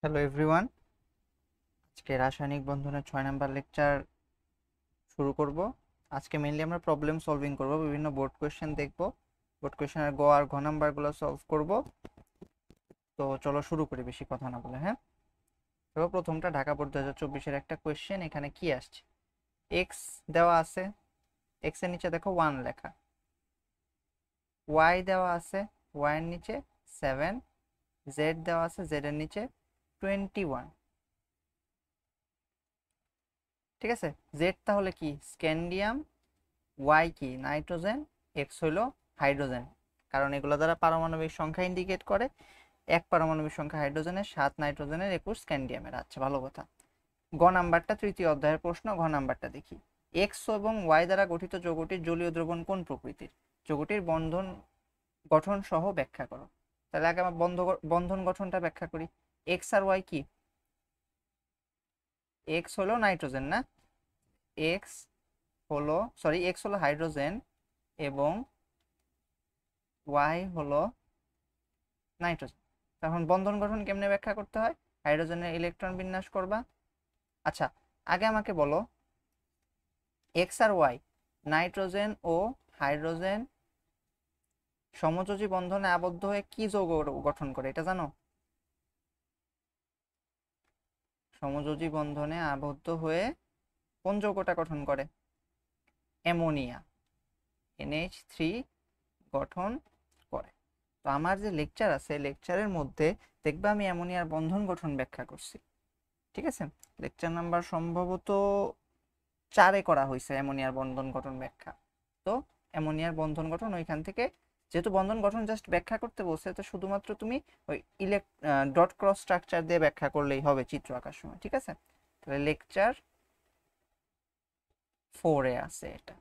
Hello everyone, আজকে রাসায়নিক বন্ধনের 6 নাম্বার লেকচার শুরু করব। আজকে মেইনলি আমরা প্রবলেম সলভিং করব, বিভিন্ন বোর্ড কোয়েশ্চেন দেখব, বোর্ড কোয়েশ্চেনের গ আর ঘ নাম্বারগুলো সলভ করব। তো চলো শুরু করি বেশি কথা না বলে। হ্যাঁ, তো প্রথমটা ঢাকা বোর্ড 2024-এর একটা কোয়েশ্চেন। এখানে কি আসছে? এক্স দেওয়া আছে, এক্স এর নিচে দেখো 1 লেখা। ওয়াই দেওয়া আছে, ওয়াই এর নিচে 7। জেড দেওয়া আছে, জেড এর নিচে 21। ঠিক আছে, জেড তাহলে কি? স্ক্যান্ডিয়াম। ওয়াই কি? নাইট্রোজেন। এক্স হইল হাইড্রোজেন, কারণ এগুলো দ্বারা পারমাণবিক সংখ্যা ইন্ডিকেট করে। 1 পারমাণবিক সংখ্যা হাইড্রোজেনের, 7 নাইট্রোজেনের, 21 স্ক্যান্ডিয়ামের। আচ্ছা, ভালো কথা। গ নাম্বারটা তৃতীয় অধ্যায়ের প্রশ্ন। ঘ নাম্বারটা দেখি। এক্স এবং ওয়াই দ্বারা গঠিত যৌগটির জলীয় দ্রবণ কোন প্রকৃতির? যৌগটির বন্ধন গঠন সহ ব্যাখ্যা করো। তাহলে আগে আমরা বন্ধন গঠনটা ব্যাখ্যা করি। এক্স আর ওয়াই কি? এক্স হলো নাইট্রোজেন না? এক্স এক্স হলো হাইড্রোজেন এবং ওয়াই হলো নাইট্রোজেন। তখন বন্ধন গঠন কেমনে ব্যাখ্যা করতে হয়? হাইড্রোজেনের ইলেকট্রন বিন্যাস করবা। আচ্ছা, আগে আমাকে বলো, এক্স আর ওয়াই, নাইট্রোজেন ও হাইড্রোজেন সমযোজী বন্ধনে আবদ্ধ হয়ে কি যৌগ গঠন করে, এটা জানো? সমযোজী বন্ধনে আবদ্ধ হয়ে কোন যৌগটা গঠন করে? অ্যামোনিয়া, NH3 গঠন করে। তো আমার যে লেকচার আছে, লেকচারের মধ্যে দেখবে আমি অ্যামোনিয়ার বন্ধন গঠন ব্যাখ্যা করছি। ঠিক আছে, লেকচার নাম্বার সম্ভবত 4-এ করা হয়েছে অ্যামোনিয়ার বন্ধন গঠন ব্যাখ্যা। তো অ্যামোনিয়ার বন্ধন গঠন ওইখান থেকে, যেহেতু বন্ধন গঠন জাস্ট ব্যাখ্যা করতে বলছে, তো শুধুমাত্র তুমি ওই ডট ক্রস স্ট্রাকচার দিয়ে ব্যাখ্যা করলেই হবে চিত্র আঁকার সময়। ঠিক আছে, তাহলে লেকচার 4-এ আছে এটা।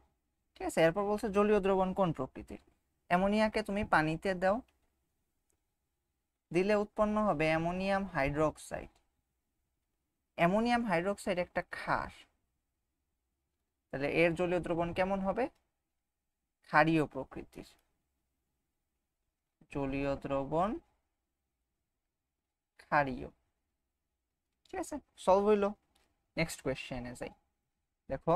ঠিক আছে, এরপর বলছে জলীয় দ্রবণ কোন প্রকৃতির? অ্যামোনিয়াকে তুমি পানিতে দাও, দিলে উৎপন্ন হবে অ্যামোনিয়াম হাইড্রোক্সাইড। অ্যামোনিয়াম হাইড্রোক্সাইড একটা ক্ষার, তাহলে এর জলীয় দ্রবণ কেমন হবে? ক্ষারীয় প্রকৃতির। জলীয় দ্রবণ ক্ষারীয়। ঠিক আছে, সলভ হইল। নেক্সট কোয়েশ্চেনে যাই। দেখো,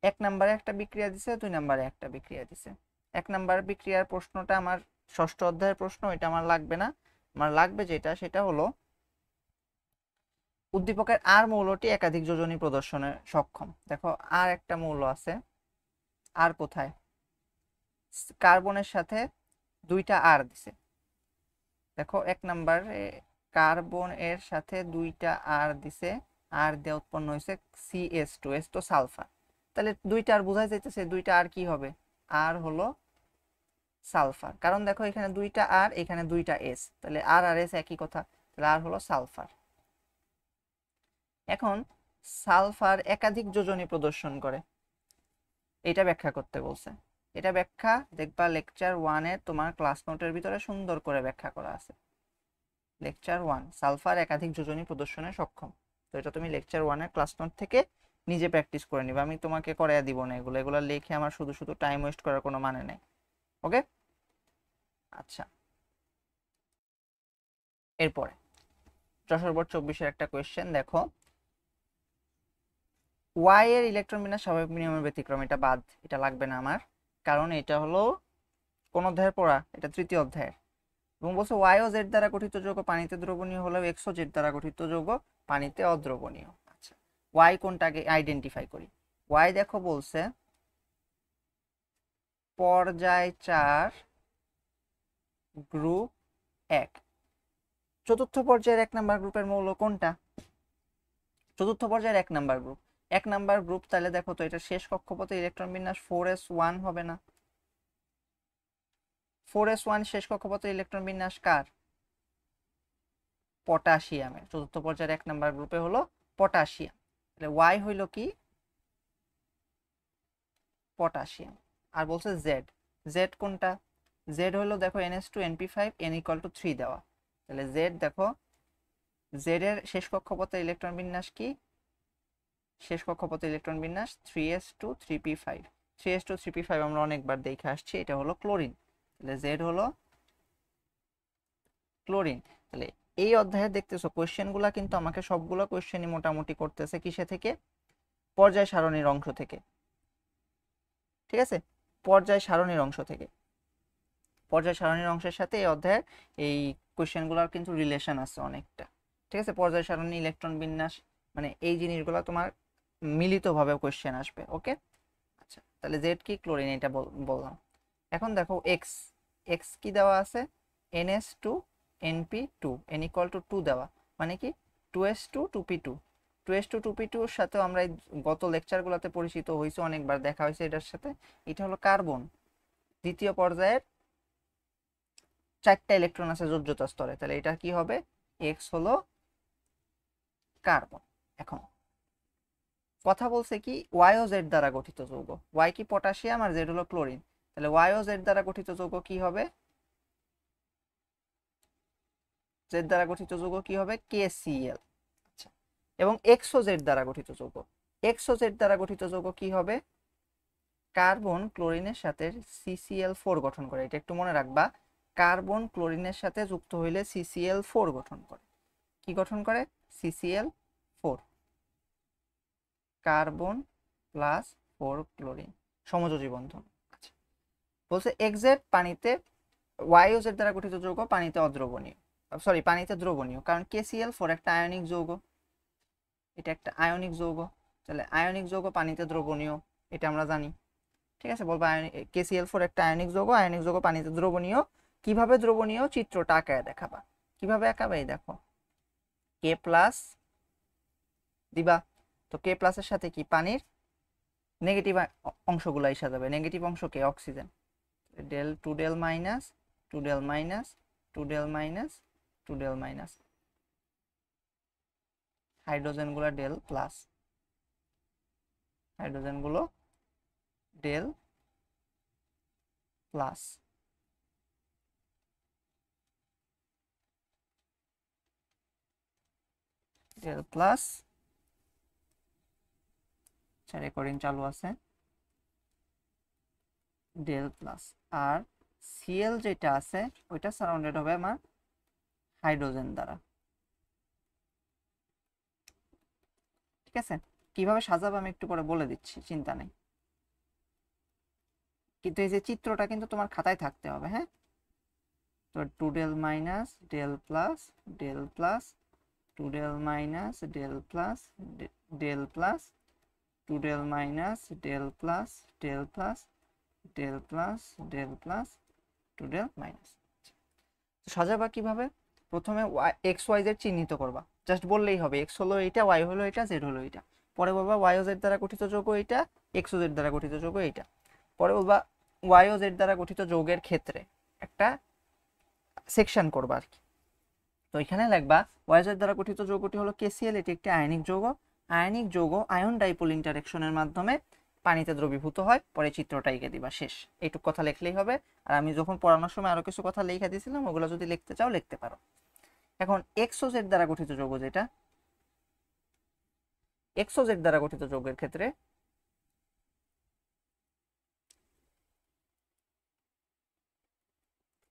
1 নম্বরে একটা বিক্রিয়া দিছে, 2 নম্বরে একটা বিক্রিয়া দিছে। 1 নম্বর বিক্রিয়ার প্রশ্নটা আমার ষষ্ঠ অধ্যায়ের প্রশ্ন, এটা আমার লাগবে না। আমার লাগবে যেটা, সেটা হলো উদ্দীপকের আর মৌলটি একাধিক যোজনী প্রদর্শনে সক্ষম। দেখো, আর একটা মৌল আছে। আর কোথায়? কার্বনের সাথে 2টা আর দিছে। দেখো, 1 নম্বরে কার্বন এর সাথে 2টা আর দিছে। আর দিয়ে উৎপন্ন হয়েছে CH2, এস তো সালফার। তাহলে 2টা আর বোঝা যাইতেছে 2টা আর কি হবে? আর হলো সালফার। কারণ দেখো, এখানে 2টা আর, এখানে 2টা এস, তাহলে আর আর এস একই কথা। তাহলে আর হলো সালফার। এখন সালফার একাধিক যোজনী প্রদর্শন করে, এটা ব্যাখ্যা করতে বলছে। এটা ব্যাখ্যা দেখবা লেকচার 1-এর তোমার ক্লাস নোটের ভিতরে সুন্দর করে ব্যাখ্যা করা আছে। লেকচার 1, সালফার একাধিক যোজনী প্রদর্শনে সক্ষম। তো এটা তুমি লেকচার 1-এর ক্লাস নোট থেকে নিজে প্র্যাকটিস করে নিবে, আমি তোমাকে করাইয়া দিব না। এগুলো এগুলো লিখে আমার শুধু শুধু টাইম ওয়েস্ট করার কোনো মানে নেই। ওকে, আচ্ছা। এরপরে যশোর বোর্ড 24-এর একটা কোয়েশ্চেন দেখো। ওয়াই এর ইলেকট্রন বিন্যাস স্বাভাবিক নিয়মের ব্যতিক্রম, এটা বাদ, এটা লাগবে না আমার, কারণ এটা হলো কোন অধ্যায়ের পড়া? এটা তৃতীয় অধ্যায়ের। এবং বলছে ওয়াই ও জেড দ্বারা গঠিত যৌগ পানিতে দ্রবণীয় হলেও এক্স ও জেড দ্বারা গঠিত যৌগ পানিতে অদ্রবণীয়। আচ্ছা, ওয়াই কোনটাকে আইডেন্টিফাই করি। ওয়াই দেখো বলছে পর্যায় 4, গ্রুপ 1। চতুর্থ পর্যায়ের 1 নম্বর গ্রুপের মৌল কোনটা? চতুর্থ পর্যায়ের 1 নম্বর গ্রুপ। 1 নম্বর গ্রুপ, তাহলে দেখো তো এটা শেষ কক্ষপথে ইলেকট্রন বিন্যাস 4s1 হবে না? 4s1 শেষ কক্ষপথে ইলেকট্রন বিন্যাস কার? পটাশিয়ামের। চতুর্থ পর্যায়ের 1 নম্বর গ্রুপে হলো পটাশিয়াম। তাহলে ওয়াই হইল কি? পটাশিয়াম। আর বলছে জেড, জেড কোনটা? জেড হলো দেখো NH2NP5, n=3 দেওয়া। তাহলে জেড দেখো, জেড এর শেষ কক্ষপথে ইলেকট্রন বিন্যাস কি? শেষ কক্ষপথে ইলেকট্রন বিন্যাস 3s2 3p5। 3s2 3p5 আমরা অনেকবার দেখে আসছি, এটা হলো ক্লোরিন। তাহলে জেড হলো ক্লোরিন। তাহলে এই অধ্যায়ে দেখতেছো কোয়েশ্চেনগুলো কিন্তু আমাকে সবগুলো কোয়েশ্চেনই মোটামুটি করতেছে কিসে থেকে, পর্যায় সারণীর অংশ থেকে। ঠিক আছে, পর্যায় সারণীর অংশ থেকে। পর্যায় সারণীর অংশের সাথে এই অধ্যায়ের এই কোয়েশ্চেনগুলোর কিন্তু রিলেশন আছে অনেকটা। ঠিক আছে, পর্যায় সারণী, ইলেকট্রন বিন্যাস, মানে এই জিনিসগুলো তোমার মিলিতভাবে কোয়েশ্চেন আসবে। ওকে, আচ্ছা তাহলে জেড কি, ক্লোরিন, এটা বললাম। এখন দেখো এক্স, এক্স কি দেওয়া আছে, NH2 NP2 n=2 দেওয়া, মানে কি 2s2 2p2। 2s2 2p2 এর সাথে আমরা গত লেকচারগুলোতে পরিচিত হয়েছে, অনেকবার দেখা হয়েছে এটার সাথে। এটা হলো কার্বন, দ্বিতীয় পর্যায়ের 4টা ইলেকট্রন আছে যোজ্যতা স্তরে, তাহলে এটা কি হবে, এক্স হলো কার্বন। এখন কথা বলছে কি ওয়াই ও জেড দ্বারা গঠিত যৌগ, ওয়াই কি পটাশিয়াম আর জেড হলো ক্লোরিন, তাহলে ওয়াই ও জেড দ্বারা গঠিত যৌগ কি হবে, জেড দ্বারা গঠিত যৌগ কি হবে, KCl। আচ্ছা, এবং এক্স ও জেড দ্বারা গঠিত যৌগ, এক্স ও জেড দ্বারা গঠিত যৌগ কি হবে, কার্বন ক্লোরিনের সাথে CCl4 গঠন করে। এটা একটু মনে রাখবা, কার্বন ক্লোরিনের সাথে যুক্ত হইলে CCl4 গঠন করে। কি গঠন করে, CCl4, কার্বন প্লাস 4 ক্লোরিন, সমযোজী বন্ধন। আচ্ছা, বলছে এক্সজেড পানিতে, ওয়াই ও জেড দ্বারা গঠিত যৌগ পানিতে অদ্রবণীয়, সরি পানিতে দ্রবণীয়, কারণ KCl4 একটা আয়নিক যৌগ, এটা একটা আয়নিক যৌগ, তাহলে আয়নিক যৌগ পানিতে দ্রবণীয়, এটা আমরা জানি। ঠিক আছে, বলবো KCl4 একটা আয়নিক যৌগ, আয়নিক যৌগ পানিতে দ্রবণীয়। কিভাবে দ্রবণীয়, চিত্রটা আঁকায় দেখাবা। কিভাবে আঁকাবে, এই দেখো K প্লাস দিবা, তো K প্লাসের সাথে কি পানির নেগেটিভ অংশগুলো এসে যাবে, নেগেটিভ অংশকে oxygen, del 2 del minus 2 del minus 2 del minus 2 del minus, hydrogen গুলো ডেল প্লাস, হাইড্রোজেন গুলো del plus, del plus, recording চালু আছে, ডেল প্লাস। আর Cl যেটা আছে ওইটা সারাউন্ডেড হবে আমার হাইড্রোজেন দ্বারা। ঠিক আছে, কিভাবে সাজাবো আমি একটু পরে বলে দিচ্ছি, চিন্তা নেই, কিন্তু এই যে চিত্রটা কিন্তু তোমার খাতায় থাকতে হবে। হ্যাঁ, তো 2 del minus del plus del plus, 2 del minus del plus del plus, 2 del minus del plus del plus del plus del plus 2 del minus. সাজাবা কিভাবে, প্রথমে এক্স ওয়াই জেড চিহ্নিত করবা, জাস্ট বললেই হবে এক্স হলো এটা, ওয়াই হলো এটা, জেড হলো এটা। পরে বলবা ওয়াই ও জেড দ্বারা গঠিত যৌগ এটা, এক্স ও জেড দ্বারা গঠিত যৌগ এটা। পরে বলবা ওয়াই ও জেড দ্বারা গঠিত যৌগের ক্ষেত্রে একটা সেকশন করবা আর কি। তো এখানে লিখবা ওয়াই জেড দ্বারা গঠিত যৌগটি হলো KCl, এটি একটি আয়নিক যৌগ। আয়নিক যৌগ আয়ন ডাইপোল ইন্টারেকশনের মাধ্যমে পানিতে দ্রবীভূত হয়। পরে চিত্রটা এঁকে দিবা, শেষ। এইটুকু কথা লিখলেই হবে। আর আমি যখন পড়ানোর সময় আরো কিছু কথা লিখে দিয়েছিলাম, ওগুলো যদি লিখতে চাও লিখতে পারো। এখন এক্স ও জেড দ্বারা গঠিত যৌগ যেটা, এক্স ও জেড দ্বারা গঠিত যৌগের ক্ষেত্রে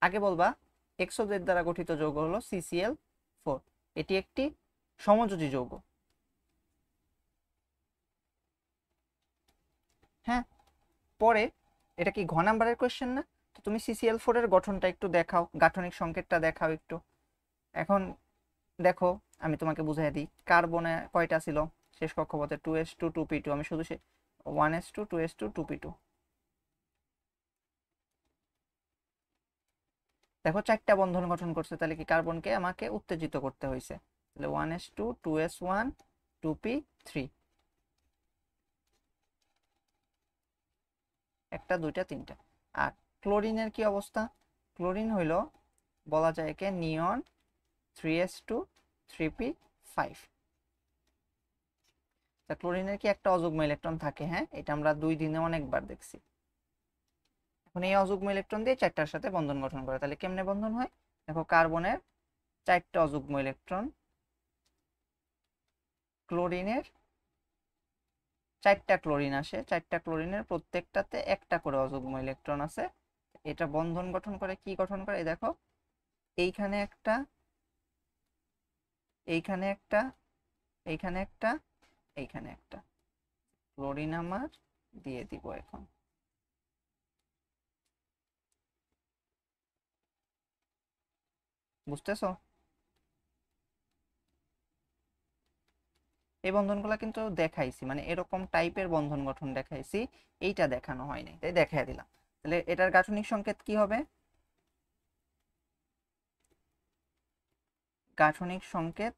আগে বলবা এক্স ও জেড দ্বারা গঠিত যৌগ হলো CCl4, এটি একটি সমযোজী যৌগ। হ্যাঁ, পরে এটা কি ঘ নাম্বারের কোয়েশ্চেন না, তো তুমি CCl4 এর গঠনটা একটু দেখাও, গাঠনিক সংকেতটা দেখাও একটু। এখন দেখো আমি তোমাকে বুঝাই দিই, কার্বনে কয়টা ছিল শেষ কক্ষপথে, 2s2 2p2, আমি শুধু 1s2 2s2 2p2। দেখো 4টা বন্ধন গঠন করছে, তাহলে কি কার্বনকে আমাকে উত্তেজিত করতে হয়েছে, তাহলে 1s2 2s1 2p3, একটা দুইটা তিনটা। আর ক্লোরিনের কি অবস্থা, ক্লোরিন হইল বলা যায় একে নিয়ন 3s2 3p5। তা ক্লোরিনের কি একটা অযুগ্ম ইলেকট্রন থাকে, হ্যাঁ এটা আমরা 2 দিনে অনেকবার দেখছি। এখন এই অযুগ্ম ইলেকট্রন দিয়ে 4টার সাথে বন্ধন গঠন করে, তাহলে কেমনে বন্ধন হয়, দেখো কার্বনের 4টা অযুগ্ম ইলেকট্রন, ক্লোরিনের 4টা ক্লোরিন আসে, 4টা ক্লোরিনের প্রত্যেকটাতে একটা করে অযুগ্ম ইলেকট্রন আছে। এটা বন্ধন গঠন করে, কি গঠন করে, এই দেখো এইখানে একটা এইখানে একটা, এইখানে একটা, এইখানে একটা ক্লোরিন আমার দিয়ে দিব এখন। বুঝতেছো? এই বন্ধনগুলো কিন্তু দেখাইছি, মানে এরকম টাইপের বন্ধন গঠন দেখাইছি, এইটা দেখানো হয়নি, তাই দেখাই দিলাম। তাহলে এটার গাঠনিক সংকেত কি হবে? গাঠনিক সংকেত,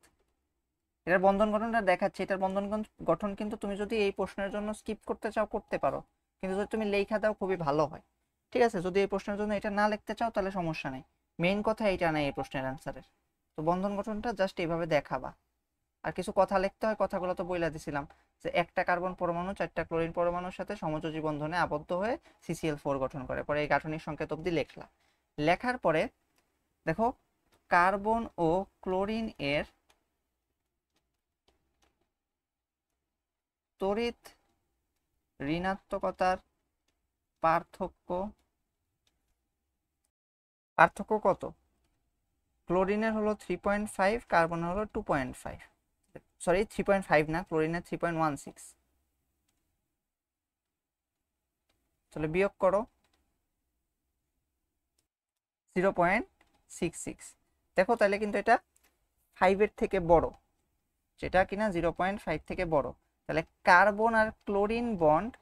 এটার বন্ধন গঠনটা দেখাচ্ছে, এটার বন্ধন গঠন কিন্তু তুমি যদি এই প্রশ্নের জন্য স্কিপ করতে চাও করতে পারো, কিন্তু যদি তুমি লেখা দাও খুবই ভালো হয়। ঠিক আছে, যদি এই প্রশ্নের জন্য এটা না লিখতে চাও তাহলে সমস্যা নেই, মেইন কথা এইটা নাই এই প্রশ্নের অ্যান্সারের। তো বন্ধন গঠনটা জাস্ট এইভাবে দেখাবা। আর কিছু কথা লিখতে হয়, কথাগুলো তো বইলা দিছিলাম, যে একটা কার্বন পরমাণু 4টা ক্লোরিন পরমাণুর সাথে সমযোজী বন্ধনে আবদ্ধ হয়ে CCl4 গঠন করে, পরে এই গাঠনিক সংকেত অবধি লেখলা। লেখার পরে দেখো কার্বন ও ক্লোরিন এর তড়িৎ ঋণাত্মকতার পার্থক্য, পার্থক্য কত? ক্লোরিনের হলো 3.5, কার্বনের হলো 2.5, সরি 3.5 না, ক্লোরিনের 3.16। তাহলে বিয়োগ করো 0.66। দেখো তাহলে কিন্তু এটা 5-এর থেকে বড়, যেটা কিনা 0.5 থেকে বড়। তাহলে কার্বন আর ক্লোরিন বন্ড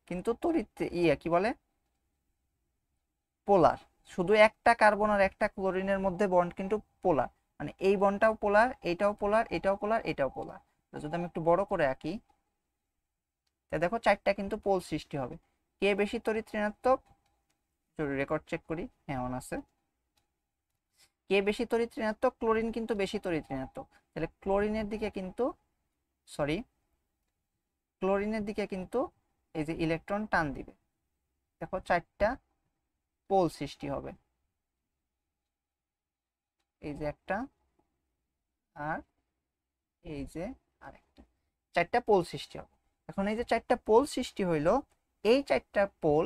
কিন্তু তড়িৎ কি বলে, পোলার। শুধু একটা কার্বন আর একটা ক্লোরিনের মধ্যে বন্ড কিন্তু পোলার, মানে এই বন্ডটাও পোলার, এইটাও পোলার, এটাও পোলার, এটাও পোলার। যদি আমি একটু বড় করে আঁকি, তা দেখো 4টা কিন্তু পোল সৃষ্টি হবে। কে বেশি তড়িৎ ঋণাত্মক? রেকর্ড চেক করি, হ্যাঁ অন আছে। কে বেশি তড়িৎ ঋণাত্মক? ক্লোরিন কিন্তু বেশি তড়িৎ ঋণাত্মক, তাহলে ক্লোরিনের দিকে কিন্তু, সরি ক্লোরিনের দিকে কিন্তু এই যে ইলেকট্রন টান দিবে। দেখো 4টা পোল সৃষ্টি হবে, এই যে একটা, আর এই যে আরেকটা, 4টা পোল সৃষ্টি হবে। এখন এই যে 4টা পোল সৃষ্টি হইলো, এই 4টা পোল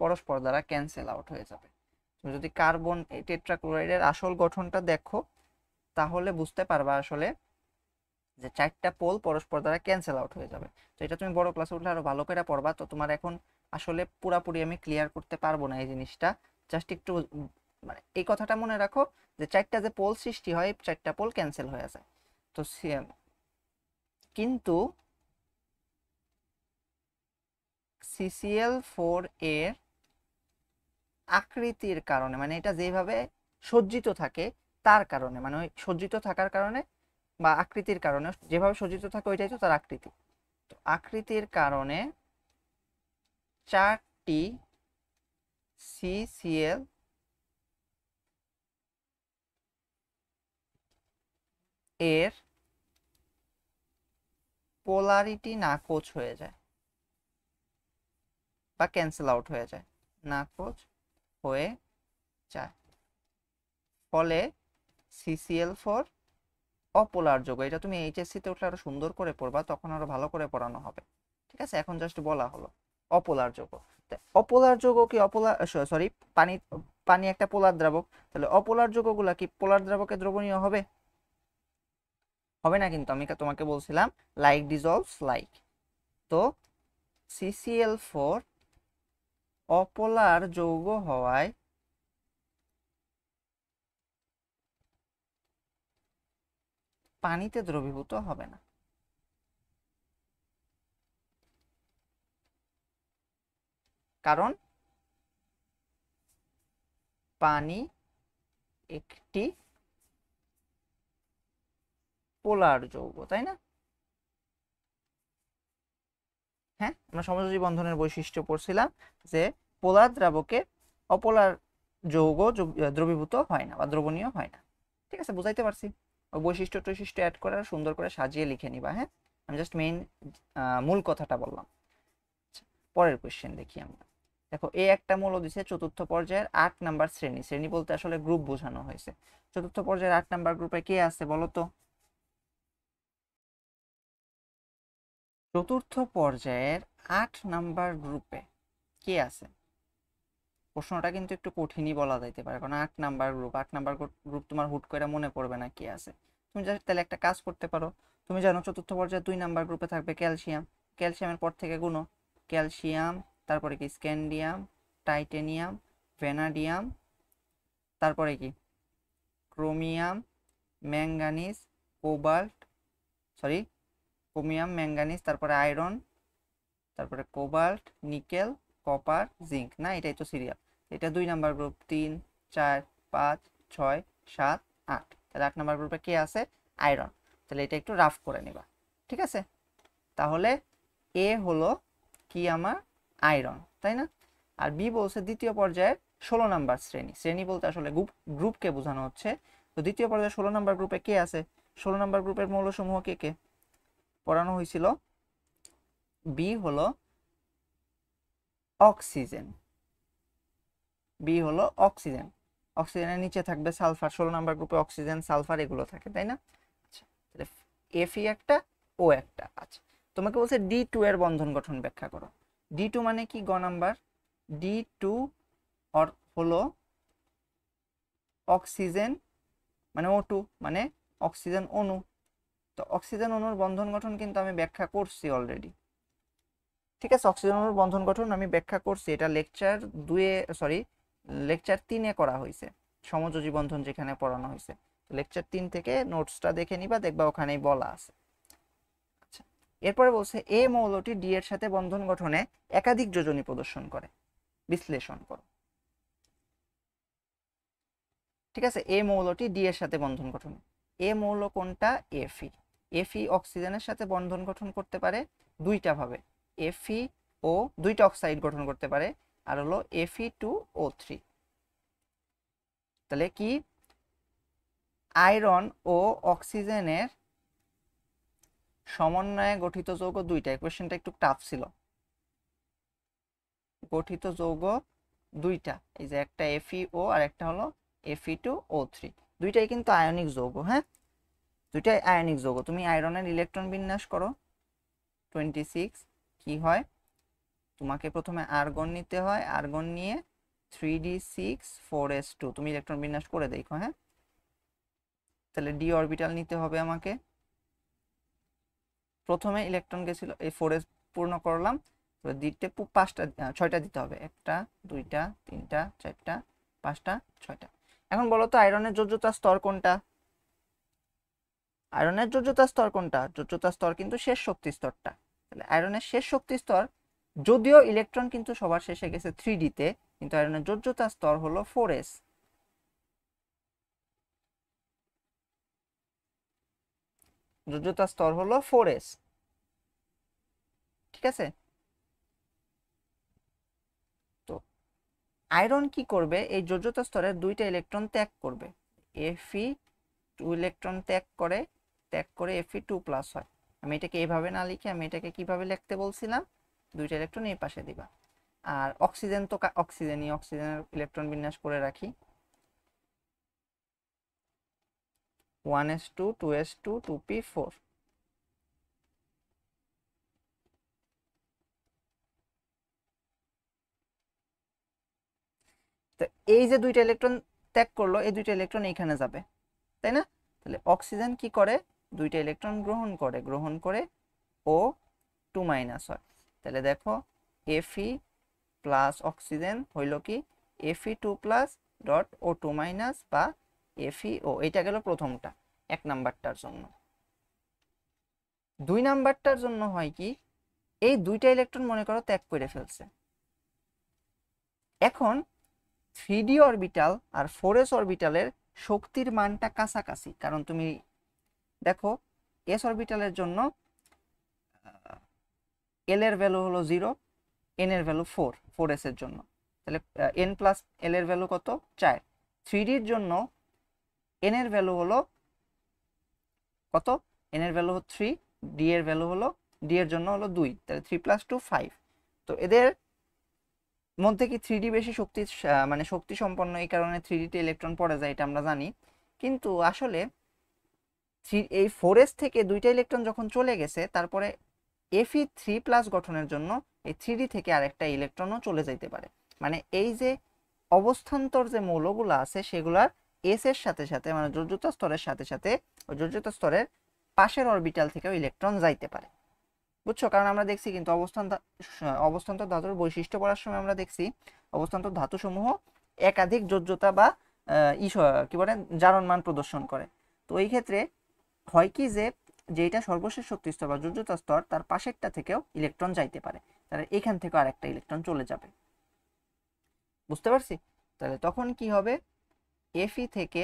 পরস্পর দ্বারা ক্যান্সেল আউট হয়ে যাবে। তুমি যদি কার্বন টেট্রাক্লোরাইডের আসল গঠনটা দেখো তাহলে বুঝতে পারবা আসলে যে 4টা পোল পরস্পর দ্বারা ক্যান্সেল আউট হয়ে যাবে। তো এটা তুমি বড় ক্লাসে উঠলে আরো ভালো করে পড়বা, তো তোমার এখন আসলে পুরাপুরি আমি ক্লিয়ার করতে পারবো না এই জিনিসটা, জাস্ট একটু মানে এই কথাটা মনে রাখো যে 4টা যে পোল সৃষ্টি হয় 4টা পোল ক্যান্সেল হয়ে যায়। তো কিন্তু CCl4 এর আকৃতির কারণে, মানে এটা যেভাবে সজ্জিত থাকে তার কারণে, মানে ওই সজ্জিত থাকার কারণে বা আকৃতির কারণে, যেভাবে সজ্জিত থাকে ওইটাই তো তার আকৃতি। তো আকৃতির কারণে 4টি CCl এর পোলারিটি নাকচ হয়ে যায় বা ক্যান্সেল আউট হয়ে যায়, নাকচ হয়ে যায়। ফলে CCl4 অপোলার যৌগ। এটা তুমি HSC তে উঠলে আরো সুন্দর করে পড়বা, তখন আরো ভালো করে পড়ানো হবে। ঠিক আছে, এখন জাস্ট বলা হলো অপোলার যৌগ। অপোলার যৌগ কি অপোলার, সরি পানি, পানি একটা পোলার দ্রাবক, তাহলে অপোলার যৌগগুলা কি পোলার দ্রাবকে দ্রবণীয় হবে? হবে না, কিন্তু আমি তোমাকে বলছিলাম লাইক ডিজলভস লাইক। তো CCl4 অপোলার যৌগ হওয়ায় পানিতে দ্রবীভূত হবে না। কারণ পানি একটি পোলার যৌগ, তাই না? হ্যাঁ, আমরা সমযোজী বন্ধনের বৈশিষ্ট্য পড়ছিলাম যে পোলার দ্রাবকে অপোলার যৌগ দ্রবীভূত হয় না বা দ্রবণীয় হয় না। ঠিক আছে, বুঝাইতে পারছি? ওই বৈশিষ্ট্য টৈশিষ্ট্য অ্যাড করে সুন্দর করে সাজিয়ে লিখে নিবা। হ্যাঁ, আমি জাস্ট মেইন মূল কথাটা বললাম। আচ্ছা, পরের কোশ্চেন দেখি আমরা। দেখো এই একটা মূল দিছে চতুর্থ পর্যায়ের 8 নাম্বার শ্রেণী, শ্রেণী বলতে আসলে গ্রুপ বোঝানো হয়েছে। চতুর্থ পর্যায়ের 8 নাম্বার গ্রুপে কে আছে বলো তো? চতুর্থ পর্যায়ের 8 নাম্বার গ্রুপে কে আছে? প্রশ্নটা কিন্তু একটু কঠিনই বলা যাইতে পারে, কারণ 8 নাম্বার গ্রুপ, 8 নাম্বার গ্রুপ তোমার হুট করে মনে পড়বে না কি আছে। তুমি জাস্ট তাহলে একটা কাজ করতে পারো, তুমি জানো চতুর্থ পর্যায়ে 2 নাম্বার গ্রুপে থাকবে ক্যালসিয়াম, ক্যালসিয়ামের পর থেকে গুনো, ক্যালসিয়াম, তারপরে কি স্ক্যান্ডিয়াম, টাইটেনিয়াম, ভ্যানাডিয়াম, তারপরে কি chromium, manganese, cobalt, sorry chromium, manganese, তারপরে আয়রন, তারপরে কোবাল্ট, নিকেল, কপার, জিঙ্ক। না, এটাই তো সিরিয়াল। এটা 2 নাম্বার গ্রুপ, 3, 4, 5, 6, 7, 8। তাহলে 8 নাম্বার গ্রুপে কে আছে? আয়রন। তাহলে এটা একটু রাফ করে নিবা, ঠিক আছে? তাহলে এ হলো কি আমার আয়রন, তাই না? আর বি বলছে দ্বিতীয় পর্যায়ের 16 নাম্বার শ্রেণী, শ্রেণী বলতে আসলে গ্রুপকে বোঝানো হচ্ছে। তো দ্বিতীয় পর্যায়ে 16 নাম্বার গ্রুপে কে আছে? 16 নাম্বার গ্রুপের মৌলসমূহ কে কে পড়ানো হয়েছিল? বি হলো অক্সিজেন, বি হলো অক্সিজেন। অক্সিজেনের নিচে থাকবে সালফার, 16 নাম্বার গ্রুপে অক্সিজেন, সালফার এগুলো থাকে, তাই না? আচ্ছা, তাহলে এফি একটা, ও একটা। আচ্ছা, তোমাকে বলছে D2 এর বন্ধন গঠন ব্যাখ্যা করো। D2 মানে কি? গ নাম্বার। D2 হলো অক্সিজেন, মানে O2, মানে অক্সিজেন অণু। তো অক্সিজেন অণুর বন্ধন গঠন কিন্তু আমি ব্যাখ্যা করছি অলরেডি, ঠিক আছে? অক্সিজেন অণুর বন্ধন গঠন আমি ব্যাখ্যা করছি, এটা লেকচার 2-এ, সরি লেকচার 3-এ করা হয়েছে, সমযোজী বন্ধন যেখানে পড়ানো হয়েছে। লেকচার 3 থেকে নোটসটা দেখে নিবা, দেখবা ওখানেই বলা আছে। আচ্ছা, এরপরে বলছে এ মৌলটি ডি এর সাথে বন্ধন গঠনে একাধিক যোজনী প্রদর্শন করে, বিশ্লেষণ করো। ঠিক আছে, এ মৌলটি ডি এর সাথে বন্ধন গঠনে, এ মৌল কোনটা? এফি। এফি অক্সিজেনের সাথে বন্ধন গঠন করতে পারে দুইটা ভাবে, এফি ও দুইটা অক্সাইড গঠন করতে পারে, আর হলো Fe2O3। তাহলে কি আয়রন ও অক্সিজেনের সমন্বয়ে গঠিত যৌগ দুইটা? কোশ্চেনটা একটু টাফ ছিল। গঠিত যৌগ দুইটা, এই যে একটা FeO আর একটা হলো Fe2O3, দুইটাই কিন্তু আয়নিক যৌগ। হ্যাঁ, দুইটাই আয়নিক যৌগ। তুমি আয়রনের ইলেকট্রন বিন্যাস করো 26, কি হয়? তোমাকে প্রথমে আর্গন নিতে হয়, আর্গন নিয়ে 3d6 4s2, তুমি ইলেকট্রন বিন্যাস করে দেখো। হ্যাঁ, তাহলে ডি অরবিটাল নিতে হবে আমাকে। প্রথমে ইলেকট্রন গেছিল, এই 4s পূর্ণ করলাম, দিতে 6টা দিতে হবে, 1টা 2টা 3টা 4টা 5টা 6টা। এখন বলো তো আয়রনের যোজ্যতা স্তর কোনটা? আয়রনের যোজ্যতা স্তর কোনটা? যোজ্যতা স্তর কিন্তু শেষ শক্তি স্তরটা। তাহলে আয়রনের শেষ শক্তি স্তর, যদিও ইলেকট্রন কিন্তু সবার শেষে গেছে 3d তে, কিন্তু আয়রনের যোজ্যতা স্তর হলো 4s। যোজ্যতা স্তর হলো 4s, ঠিক আছে? তো আয়রন কি করবে? এই যোজ্যতা স্তরের 2টা ইলেকট্রন ত্যাগ করবে, Fe2 ইলেকট্রন ত্যাগ করে, Fe2+ হয়। আমি এটাকে এইভাবে না লিখে আমি এটাকে কিভাবে লিখতে বলছিলাম? 2টা ইলেকট্রন এই পাশে দিবা। আর অক্সিজেন তো অক্সিজেনই, অক্সিজেনের ইলেকট্রন বিন্যাস করে রাখি, 1s2 2s2 2p4। তো এই যে 2টা ইলেকট্রন ত্যাগ করলো, এই 2টা ইলেকট্রন এইখানে যাবে, তাই না? তাহলে অক্সিজেন কি করে? 2টা ইলেকট্রন গ্রহণ করে, গ্রহণ করে O2- হয়। তাহলে দেখো Fe প্লাস অক্সিজেন হইল কি Fe2+.O2- বা FeO। এটা গেল প্রথমটা, 1 নাম্বারটার জন্য। 2 নাম্বারটার জন্য হয় কি? এই 2টা ইলেকট্রন মনে করো ত্যাগ করে ফেলছে। এখন 3d অরবিটাল আর 4s অরবিটালের শক্তির মানটা কাছাকাছি, কারণ তুমি দেখো s অরবিটালের জন্য l এর ভ্যালু হলো 0, n এর ভ্যালু 4, 4s এর জন্য। তাহলে n+l এর ভ্যালু কত? 4। 3d এর জন্য n এর ভ্যালু হলো কত? n এর ভ্যালু হলো 3, d এর ভ্যালু হলো, d এর জন্য হলো 2, তাহলে 3 + 2 5। তো এদের মধ্যে কি 3d বেশি শক্তি, মানে শক্তি সম্পন্ন, এই কারণে 3d তে ইলেকট্রন পড়ে যায়, এটা আমরা জানি। কিন্তু আসলে এই 4s থেকে 2টা ইলেকট্রন যখন চলে গেছে, তারপরে Fe3+ গঠনের জন্য এই 3d থেকে আরেকটা ইলেকট্রনও চলে যাইতে পারে। মানে এই যে অবস্থান্তর যে মৌলগুলো আছে সেগুলার এস এর সাথে সাথে মানে যোজ্যতা স্তরের সাথে সাথে ওই যোজ্যতা স্তরের পাশের অরবিটাল থেকেও ইলেকট্রন যাইতে পারে। বুঝছো? কারণ আমরা দেখছি কিন্তু অবস্থান্তর ধাতুর বৈশিষ্ট্য পড়ার সময় আমরা দেখছি অবস্থান্তর ধাতু সমূহ একাধিক যোজ্যতা বা কি বলে জারণ মান প্রদর্শন করে। তো এই ক্ষেত্রে হয় কি যে যেটা সর্বশেষ শক্তি স্তর বা যোজ্যতা স্তর তার পাশেরটা থেকেও ইলেকট্রন যাইতে পারে, তাহলে এখান থেকেও আরেকটা ইলেকট্রন চলে যাবে। বুঝতে পারছি? তাহলে তখন কি হবে, এফই থেকে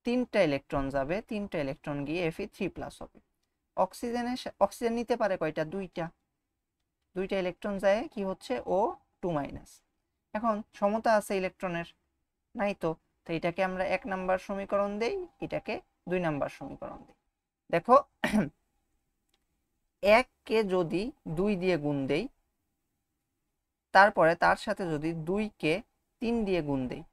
3টা ইলেকট্রন যাবে, 3টা ইলেকট্রন গিয়ে Fe3+ হবে। অক্সিজেন নিতে পারে কয়টা? 2টা ইলেকট্রন যায় কি হচ্ছে O2-। এখন সমতা আছে ইলেকট্রনের নাই তো এটাকে আমরা 1 নাম্বার সমীকরণ দেই, এটাকে 2 নাম্বার সমীকরণ দেই। দেখো 1 কে যদি 2 দিয়ে গুণ দেই, তারপরে তার সাথে যদি 2 কে 3 দিয়ে গুণ দেই,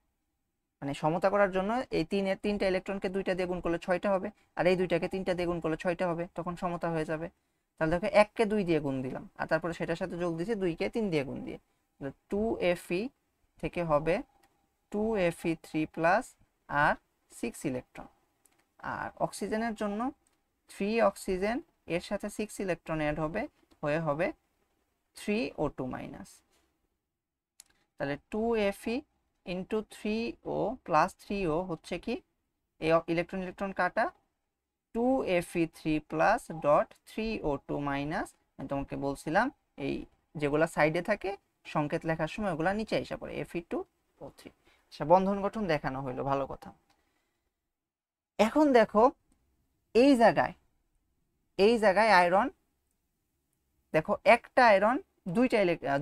মানে সমতা করার জন্য এই 3টা ইলেকট্রনকে 2টা দিয়ে গুণ করলে 6টা হবে, আর এই 2টাকে 3টা দিয়ে গুণ করলে 6টা হবে, তখন সমতা হয়ে যাবে। তাহলে দেখো 1 কে 2 দিয়ে গুণ দিলাম আর তারপরে সেটার সাথে যোগ দিয়েছি 2 কে 3 দিয়ে গুণ দিয়ে, 2Fe থেকে হবে 2Fe3+ আর 6 ইলেকট্রন। আর অক্সিজেনের জন্য 3 অক্সিজেন এর সাথে 6 ইলেকট্রন অ্যাড হবে, হয়ে হবে 3O2-। তাহলে 2Fe into 3O plus 3O হচ্ছে কি, এই ইলেকট্রন ইলেকট্রন কাটা 2Fe3+ ডট 3O2-। আমি তোমাকে বলছিলাম এই যেগুলা সাইডে থাকে সংকেত লেখার সময় ওগুলা নিচে এসে পড়ে Fe2O3। আচ্ছা, বন্ধন গঠন দেখানো হইলো, ভালো কথা। এখন দেখো এই জায়গায় আয়রন, দেখো একটা আয়রন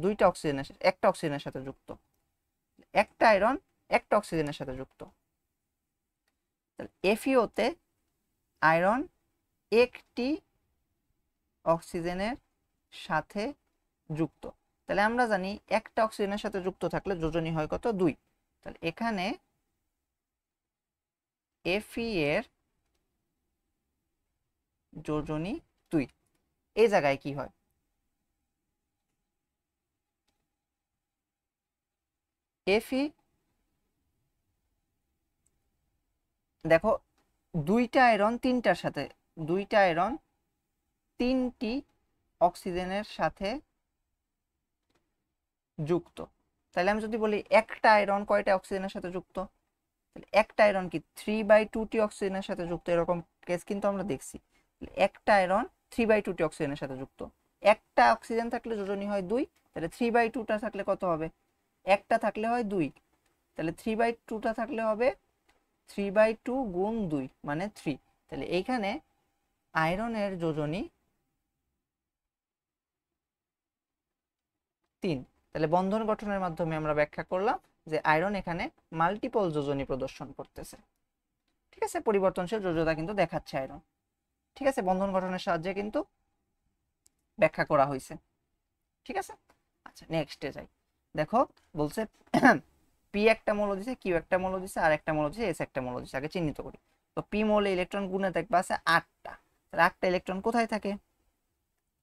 দুইটা অক্সিজেনের সাথে যুক্ত, একটা আয়রন একটা অক্সিজেনের সাথে যুক্ত। এফইওতে আয়রন একটি অক্সিজেনের সাথে যুক্ত। তাহলে আমরা জানি একটা অক্সিজেনের সাথে যুক্ত থাকলে যোজনী হয় কত? 2। তাহলে এখানে এফই এর যোজনী 2। এই জায়গায় কি হয়, এফই দেখো 2টা আয়রন 3টি অক্সিজেনের সাথে যুক্ত। তাহলে আমি যদি বলি একটা আয়রন কয়টা অক্সিজেনের সাথে যুক্ত, তাহলে একটা আয়রন কি 3/2টি অক্সিজেনের সাথে যুক্ত, এরকম কেস কিন্তু আমরা দেখছি। একটা আয়রন 3/2টি অক্সিজেনের সাথে যুক্ত, একটা অক্সিজেন থাকলে যোজনী হয় 2, তাহলে 3/2টা থাকলে কত হবে? একটা থাকলে হয় 2, তাহলে 3/2টা থাকলে হবে 3/2 গুণ 2 মানে 3। তাহলে এইখানে আয়রনের যোজনী 3। তাহলে বন্ধন গঠনের মাধ্যমে আমরা ব্যাখ্যা করলাম যে আয়রন এখানে মাল্টিপল যোজনী প্রদর্শন করতেছে। ঠিক আছে, পরিবর্তনশীল যোজ্যতা কিন্তু দেখাচ্ছে আয়রন। ঠিক আছে, বন্ধন গঠনের সাহায্যে কিন্তু ব্যাখ্যা করা হয়েছে। ঠিক আছে, আচ্ছা নেক্সটে যাই। দেখো বলছে পি একটা মৌল দিছে, কিউ একটা মৌল দিছে, আর একটা মৌল দিছে, এস একটা মৌল দিছে। আগে চিহ্নিত করি। তো পি মৌলে ইলেকট্রন গুণে দেখবা আছে 8টা। তাহলে 8টা ইলেকট্রন কোথায় থাকে?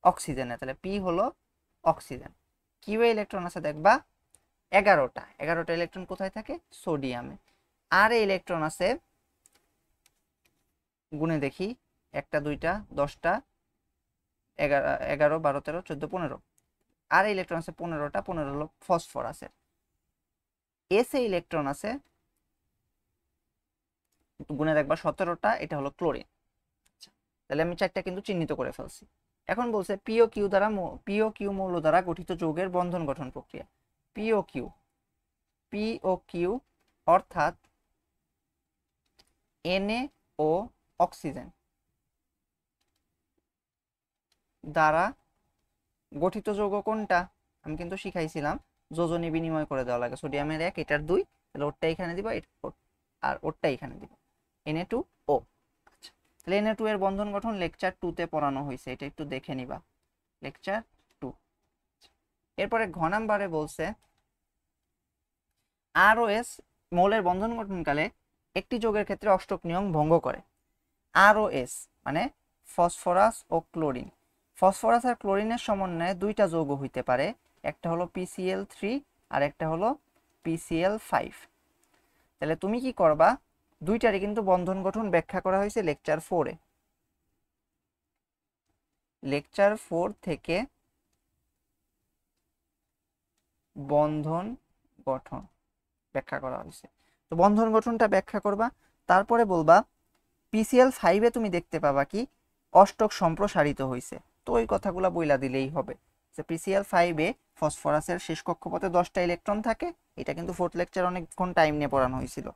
অক্সিজেনে। তাহলে পি হলো অক্সিজেন। কিউ এ ইলেকট্রন আছে দেখবা 11টা। 11টা ইলেকট্রন কোথায় থাকে? সোডিয়ামে। আর এ ইলেকট্রন আছে, গুণে দেখি, 1টা 2টা 10টা 11 12 13 14 15। আর ইলেকট্রন আছে 15টা, 15 হলো ফসফরাসের। এস এ ইলেকট্রন আছে গুণে দেখবা 17টা, এটা হলো ক্লোরিন। আচ্ছা, তাহলে আমি 4টা কিন্তু চিহ্নিত করে ফেলছি। এখন বলছে পিও কিউ মৌল দ্বারা গঠিত যৌগের বন্ধন গঠন প্রক্রিয়া। পিও কিউ অর্থাৎ Na ও অক্সিজেন দ্বারা গঠিত যৌগ কোনটা? আমি কিন্তু শিখাইছিলাম যোজনী বিনিময় করে দেওয়া লাগে। সোডিয়ামের 1, এটার 2, তাহলে ওরটা এখানে দিব আর ওরটা এখানে দিব, Na2O। আচ্ছা, তাহলে Na2 এর বন্ধন গঠন লেকচার 2তে পড়ানো হয়েছে, এটা একটু দেখে নিবা, লেকচার 2। এরপরে ঘ নাম্বারে বলছে ROS মৌলের বন্ধন গঠনকালে একটি যৌগের ক্ষেত্রে অষ্টক নিয়ম ভঙ্গ করে। ROS মানে ফসফরাস ও ক্লোরিন। ফসফরাস আর ক্লোরিনের সমন্বয়ে 2টা যৌগ হইতে পারে, একটা হলো PCl3 আর একটা হলো PCl5। তাহলে তুমি কি করবা, দুইটারই কিন্তু বন্ধন গঠন ব্যাখ্যা করা হয়েছে লেকচার 4-এ। লেকচার 4 থেকে বন্ধন গঠন ব্যাখ্যা করা হয়েছে। তো বন্ধন গঠনটা ব্যাখ্যা করবা, তারপরে বলবা PCl5-এ তুমি দেখতে পাবা কি অষ্টক সম্প্রসারিত হয়েছে। তো ওই কথাগুলো বইলা দিলেই হবে যে PCl5-এ ফসফরাসের শেষ কক্ষপথে 10টা ইলেকট্রন থাকে। এটা কিন্তু 4th লেকচার অনেকক্ষণ টাইম নিয়ে পড়ানো হয়েছিল।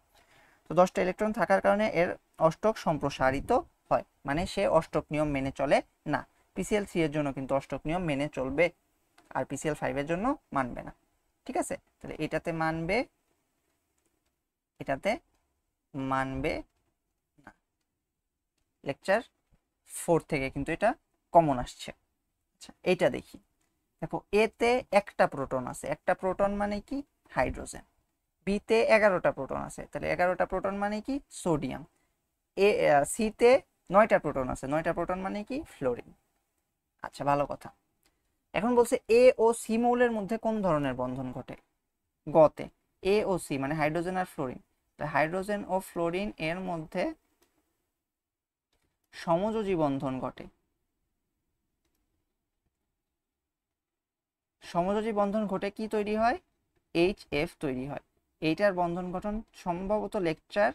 তো 10টা ইলেকট্রন থাকার কারণে এর অষ্টক সম্প্রসারিত হয়, মানে সে অষ্টক নিয়ম মেনে চলে না। PCl3 এর জন্য কিন্তু অষ্টক নিয়ম মেনে চলবে, আর PCl5 এর জন্য মানবে না। ঠিক আছে, তাহলে এটাতে মানবে, এটাতে মানবে না। লেকচার 4 থেকে কিন্তু এটা কমন আসছে। আচ্ছা, এইটা দেখি। দেখো, এতে একটা প্রোটন আছে, একটা প্রোটন মানে কি হাইড্রোজেন। বিতে 11টা প্রোটন আছে, তাহলে 11টা প্রোটন মানে কি সোডিয়াম। সিতে 9টা প্রোটন আছে, 9টা প্রোটন মানে কি ফ্লোরিন। আচ্ছা, ভালো কথা। এখন বলছে এ ও সি মৌলের মধ্যে কোন ধরনের বন্ধন ঘটে। গতে এ ও সি মানে হাইড্রোজেন আর ফ্লোরিন, হাইড্রোজেন ও ফ্লোরিন এর মধ্যে সমযোজী বন্ধন ঘটে। সমযোজী বন্ধন ঘটে কি তৈরি হয়, HF তৈরি হয়। এইটার বন্ধন গঠন সম্ভবত লেকচার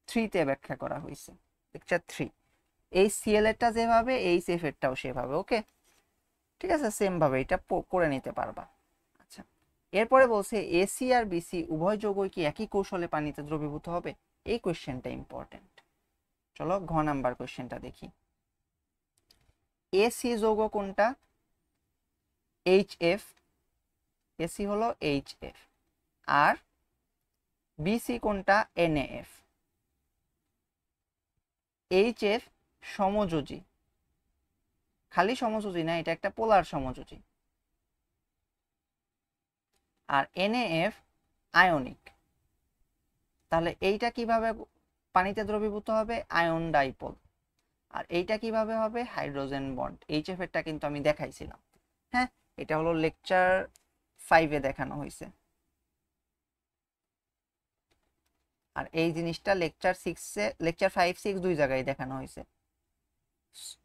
3-তে ব্যাখ্যা করা হয়েছে। লেকচার 3 এই Cl এরটা যেভাবে HF এরটাও সেভাবে। ওকে, ঠিক আছে, সেম ভাবে এটা করে নিতে পারবা। আচ্ছা, এরপরে বলছে এসি আর বিসি উভয় যৌগই কি একই কৌশলে পানিতে দ্রবীভূত হবে। এই কোশ্চেনটা ইম্পর্টেন্ট। চলো ঘ নাম্বার কোশ্চেনটা দেখি। এসি যৌগ কোনটা, HF। এসি হলো HF। আর বিসি কোনটা, NaF। HF সমযোজী, খালি সমযোজী না, এটা একটা পোলার সমযোজী। আর NaF আয়নিক। তাহলে এইটা কিভাবে পানিতে দ্রবীভূত হবে, আয়ন ডাইপোল। আর এইটা কিভাবে হবে, হাইড্রোজেন বন্ড। HF এরটা কিন্তু আমি দেখাইছিলাম। হ্যাঁ, এটা হলো লেকচার 5-এ দেখানো হয়েছে। আর এই জিনিসটা লেকচার 6-এ, লেকচার 5, 6 দুই জায়গায় দেখানো হয়েছে।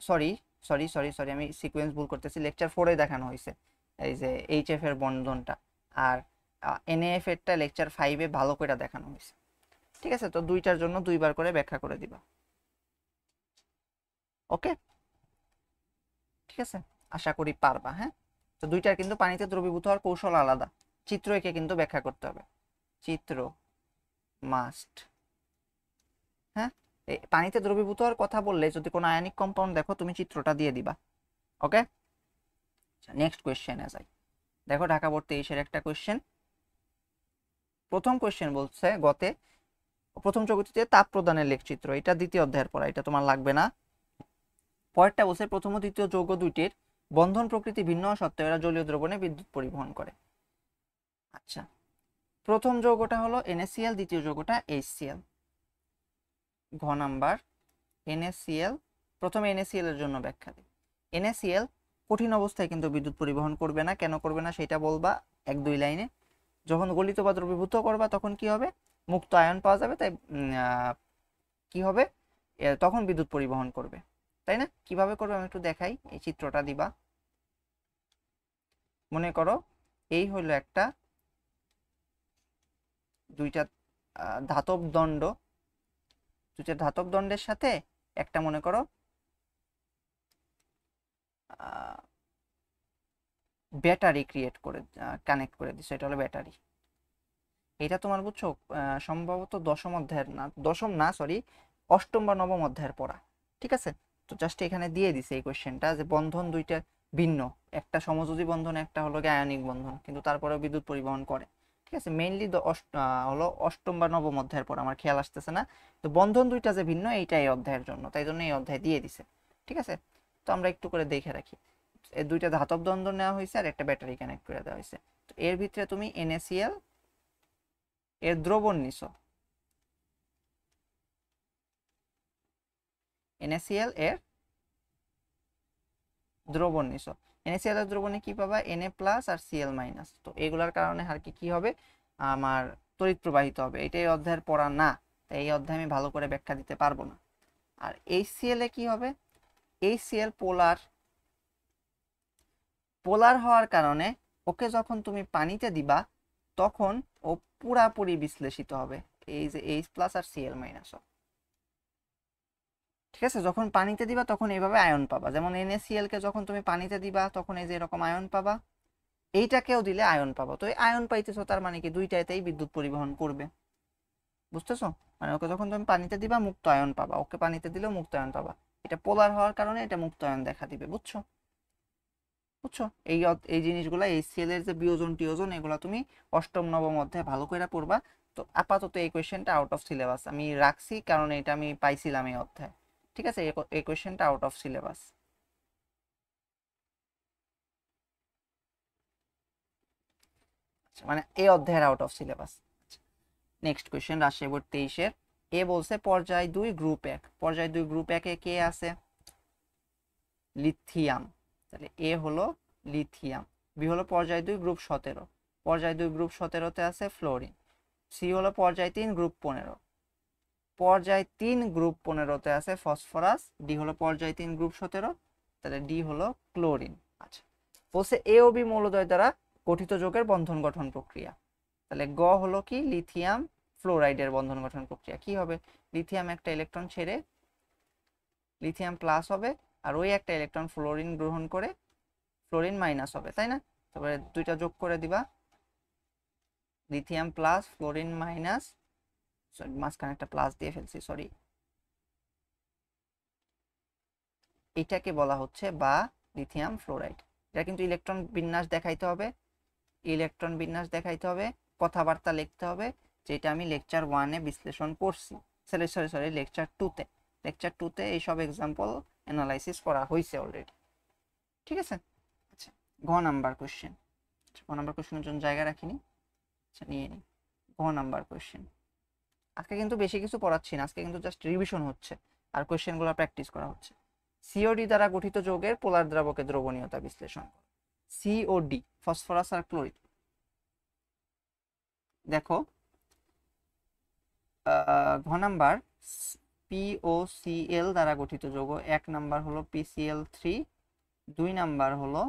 সরি সরি সরি সরি আমি সিকোয়েন্স ভুল করতেছি। লেকচার 4-এ দেখানো হয়েছে এই যে HF এর বন্ধনটা, আর NaF এরটা লেকচার 5-এ ভালো করে দেখানো হয়েছে। ঠিক আছে, তো দুইটার জন্য দুইবার করে ব্যাখ্যা করে দিবা। ওকে, ঠিক আছে, আশা করি পারবা। হ্যাঁ, তো দুইটার কিন্তু পানিতে দ্রবীভূত হওয়ার কৌশল আলাদা। চিত্র এঁকে কিন্তু ব্যাখ্যা করতে হবে, চিত্র মাস্ট। হ্যাঁ, পানিতে দ্রবীভূত হওয়ার কথা বললে যদি কোনো আয়নিক কম্পাউন্ড দেখো তুমি চিত্রটা দিয়ে দিবা। ওকে, নেক্সট কোয়েশ্চেনে যাই। দেখো, ঢাকা বোর্ড 23-এর একটা কোয়েশ্চেন। প্রথম কোয়েশ্চেন বলছে গতে প্রথম চৌকটিতে তাপ প্রদানের লেখচিত্র। এটা দ্বিতীয় অধ্যায়ের পড়া, এটা তোমার লাগবে না। পরেরটা বলছে প্রথম ও দ্বিতীয় যৌগ দুইটির বন্ধন প্রকৃতি ভিন্ন সত্ত্বেও এরা জলীয় দ্রবণে বিদ্যুৎ পরিবহন করে। আচ্ছা, প্রথম যৌগটা হলো NaCl, দ্বিতীয় যৌগটা HCl। ঘ নাম্বার NaCl। প্রথমে NaCl এর জন্য ব্যাখ্যা দিই। NaCl কঠিন অবস্থায় কিন্তু বিদ্যুৎ পরিবহন করবে না। কেন করবে না সেটা বলবা 1-2 লাইনে। যখন গলিত বা দ্রবীভূত করবা তখন কি হবে, মুক্ত আয়ন পাওয়া যাবে, তাই কি হবে, তখন বিদ্যুৎ পরিবহন করবে, তাই না? কিভাবে করবে আমি একটু দেখাই, এই চিত্রটা দিবা। মনে করো এই হলো একটা দুইটা ধাতব দণ্ড, দুইটা ধাতব দণ্ডের সাথে একটা মনে করো ব্যাটারি ক্রিয়েট করে কানেক্ট করে দিচ্ছে, এটা হলো ব্যাটারি। এটা তোমার বুঝছো সম্ভবত দশম অধ্যায়ের না, দশম না সরি, অষ্টম বা নবম অধ্যায়ের পড়া। ঠিক আছে, তো জাস্ট এখানে দিয়ে দিছে এই কোশ্চেনটা যে বন্ধন দুইটা ভিন্ন, একটা সমযোজী বন্ধন, একটা হলো আয়নিক বন্ধন, কিন্তু তারপরেও বিদ্যুৎ পরিবহন করে। ঠিক আছে, মেইনলি হলো অষ্টম বা নবম অধ্যায়ের পর, আমার খেয়াল আসতেছে না। তো বন্ধন দুইটা যে ভিন্ন এইটা এই অধ্যায়ের জন্য, তাই জন্য এই অধ্যায় দিয়ে দিছে। ঠিক আছে, তো আমরা একটু করে দেখে রাখি। এই দুইটা ধাতব দ্বন্দ্ব নেওয়া হয়েছে আর একটা ব্যাটারি কানেক্ট করে দেওয়া হয়েছে। তো এর ভিতরে তুমি NaCl এর দ্রবণ নিছো, NaCl এর দ্রবণ নিছো, NaCl এর দ্রবণে কি পাবা, Na প্লাস আর Cl মাইনাস। তো এগুলার কারণে আর কি হবে, আমার তড়িৎ প্রবাহিত হবে। এটাই অধ্যায়ের পড়া না, তাই এই অধ্যায়ে আমি ভালো করে ব্যাখ্যা দিতে পারবো না। আর HCl এ কি হবে, HCl পোলার, পোলার হওয়ার কারণে ওকে যখন তুমি পানিতে দিবা তখন ও পুরাপুরি বিশ্লেষিত হবে, এই যে H প্লাস আর Cl মাইনাস। ঠিক আছে, যখন পানিতে দিবা তখন এইভাবে আয়ন পাবা, যেমন NaCl কে যখন তুমি পানিতে দিবা তখন এই যে এরকম আয়ন পাবা, এইটাকেও দিলে আয়ন পাবা। তো এই আয়ন পাইতেছো, তার মানে কি দুইটাতেই বিদ্যুৎ পরিবহন করবে, বুঝতেছো? মানে ওকে যখন তুমি পানিতে দিবা মুক্ত আয়ন পাবা, ওকে পানিতে দিলেও মুক্ত আয়ন পাবা। এটা পোলার হওয়ার কারণে এটা মুক্ত আয়ন দেখা দিবে, বুঝছো? বুঝছো? এই জিনিসগুলা HCl এর যে বিয়োজন টিয়োজন এগুলা তুমি অষ্টম নবম অধ্যায়ে ভালো করে পড়বা। তো আপাতত এই কোয়েশ্চেনটা আউট অফ সিলেবাস আমি রাখছি, কারণ এটা আমি পাইছিলাম এই অধ্যায়ে। ঠিক আছে, এই কোয়েশ্চেনটা আউট অফ সিলেবাস। মানে এই অধ্যায়ের out of syllabus. Next question, Rajshahi board 23-এর। এ বলছে পর্যায় 2 গ্রুপ 1, পর্যায় 2 গ্রুপ 1 এ কে আছে, লিথিয়াম। তাহলে এ হলো লিথিয়াম। বি হলো পর্যায় 2 গ্রুপ 17, পর্যায় 2 গ্রুপ 17-তে আছে ফ্লোরিন। সি হলো পর্যায় 3 গ্রুপ 15, পর্যায় 3 গ্রুপ 15-তে আছে ফসফরাস। ডি হলো পর্যায় 3 গ্রুপ 17, তাহলে ডি হলো ক্লোরিন। আচ্ছা, বলছে এ ও বি মৌলদ্বয় দ্বারা গঠিত যৌগের বন্ধন গঠন প্রক্রিয়া। তাহলে গ হলো কি, লিথিয়াম ফ্লোরাইডের বন্ধন গঠন প্রক্রিয়া কি হবে, লিথিয়াম একটা ইলেকট্রন ছেড়ে লিথিয়াম প্লাস হবে, আর ওই একটা ইলেকট্রন ফ্লোরিন গ্রহণ করে ফ্লোরিন মাইনাস হবে, তাই না? তারপরে দুইটা যোগ করে দিবা, লিথিয়াম প্লাস ফ্লোরিন মাইনাস, মাঝখানে একটা প্লাস দিয়ে ফেলছি, সরি। এটাকে বলা হচ্ছে বা লিথিয়াম ফ্লোরাইড। এটা কিন্তু ইলেকট্রন বিন্যাস দেখাইতে হবে, ইলেকট্রন বিন্যাস দেখাইতে হবে, কথাবার্তা লিখতে হবে, যেটা আমি লেকচার 1-এ বিশ্লেষণ করছি, সরি সরি সরি লেকচার 2-তে। লেকচার 2-তে এইসব এক্সাম্পল অ্যানালাইসিস করা হয়েছে অলরেডি। ঠিক আছে, আচ্ছা ঘ নাম্বার কোশ্চেন। ঘ নাম্বার কোশ্চেনের জন্য জায়গা রাখিনি, আচ্ছা নিয়ে নিই। ঘ নাম্বার কোশ্চেন। আজকে কিন্তু বেশি কিছু পড়াচ্ছি না, আজকে কিন্তু জাস্ট রিভিশন হচ্ছে আর কোশ্চেনগুলো প্র্যাকটিস করা হচ্ছে। সিওডি দ্বারা গঠিত যৌগের পোলার দ্রাবকের দ্রবণীয়তা বিশ্লেষণ। সিওডি, ফসফরাস আর ক্লোরিন। দেখো ঘ নাম্বার, POCl দ্বারা গঠিত যৌগ, 1 নাম্বার হলো PCl3, 2 নাম্বার হলো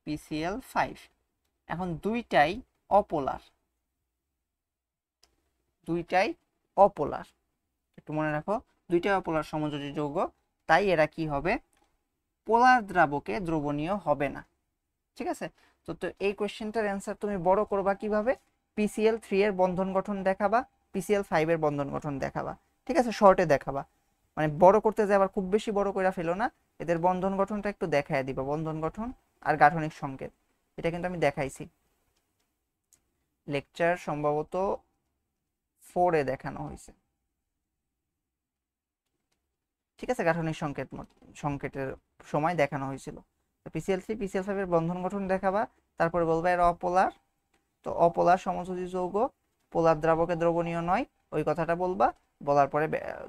PCl5। এখন দুইটাই অপোলার, দুইটাই অপোলার, একটু মনে রাখো, দুইটাই অপোলার সমযোজী যৌগ, তাই এরা কি হবে, পোলার দ্রাবকে দ্রবণীয় হবে না। ঠিক আছে, তো তো এই কোশ্চেনটার অ্যান্সার তুমি বড় করবা কিভাবে, PCl3 এর বন্ধন গঠন দেখাবা, PCl5 এর বন্ধন গঠন দেখাবা। ঠিক আছে, শর্টে দেখাবা, মানে বড় করতে যে আবার খুব বেশি বড় করে ফেলো না, এদের বন্ধন গঠনটা একটু দেখায় দিবা, বন্ধন গঠন আর গাঠনিক সংকেত। এটা কিন্তু আমি দেখাইছি লেকচার সম্ভবত 4-এ দেখানো হয়েছে। ঠিক আছে, গাঠনিক সংকেতের সময় দেখানো হয়েছিল। PCl3 PCl5 এর বন্ধন গঠন দেখাবা, তারপরে বলবা এরা অপোলার। তো অপোলার সমযোজী যৌগ, পোলার দ্রাবকে দ্রবণীয় নয়, ওই কথাটা বলবা, বলার পরে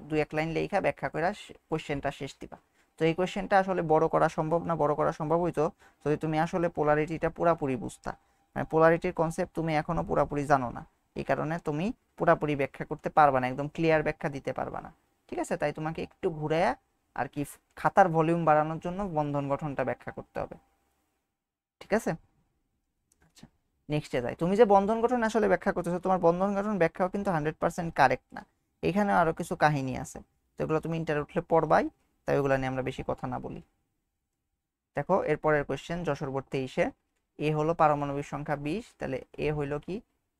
2-1 লাইন লেখা ব্যাখ্যা করে কোশ্চেনটা শেষ দিবা। তো এই কোশ্চেনটা আসলে বড় করা সম্ভব না, বড় করা সম্ভব হইতো যদি তুমি আসলে পোলারিটিটা পুরাপুরি বুঝতা। মানে পোলারিটির কনসেপ্ট তুমি এখনো পুরাপুরি জানো না, এই কারণে তুমি পুরাপুরি ব্যাখ্যা করতে পারবা না, একদম ক্লিয়ার ব্যাখ্যা দিতে পারবা না। ঠিক আছে, তাই তোমাকে একটু ঘুরাইয়া আর কি খাতার ভলিউম বাড়ানোর জন্য বন্ধন গঠনটা ব্যাখ্যা করতে হবে। ঠিক আছে, আচ্ছা নেক্সটে যাই। তুমি যে বন্ধন গঠন আসলে ব্যাখ্যা করতেছো, তোমার বন্ধন গঠন ব্যাখ্যাও কিন্তু 100% কারেক্ট না, এখানে আরো কিছু কাহিনী আছে, তো এগুলো তুমি ইন্টার উঠলে পড়বাই, তাই ওগুলো নিয়ে আমরা বেশি কথা না বলি। দেখো এরপরের কোশ্চেন, যশোর বোর্ড 23-এ। এ হলো পারমাণবিক সংখ্যা 20, তাহলে এ হইলো কি,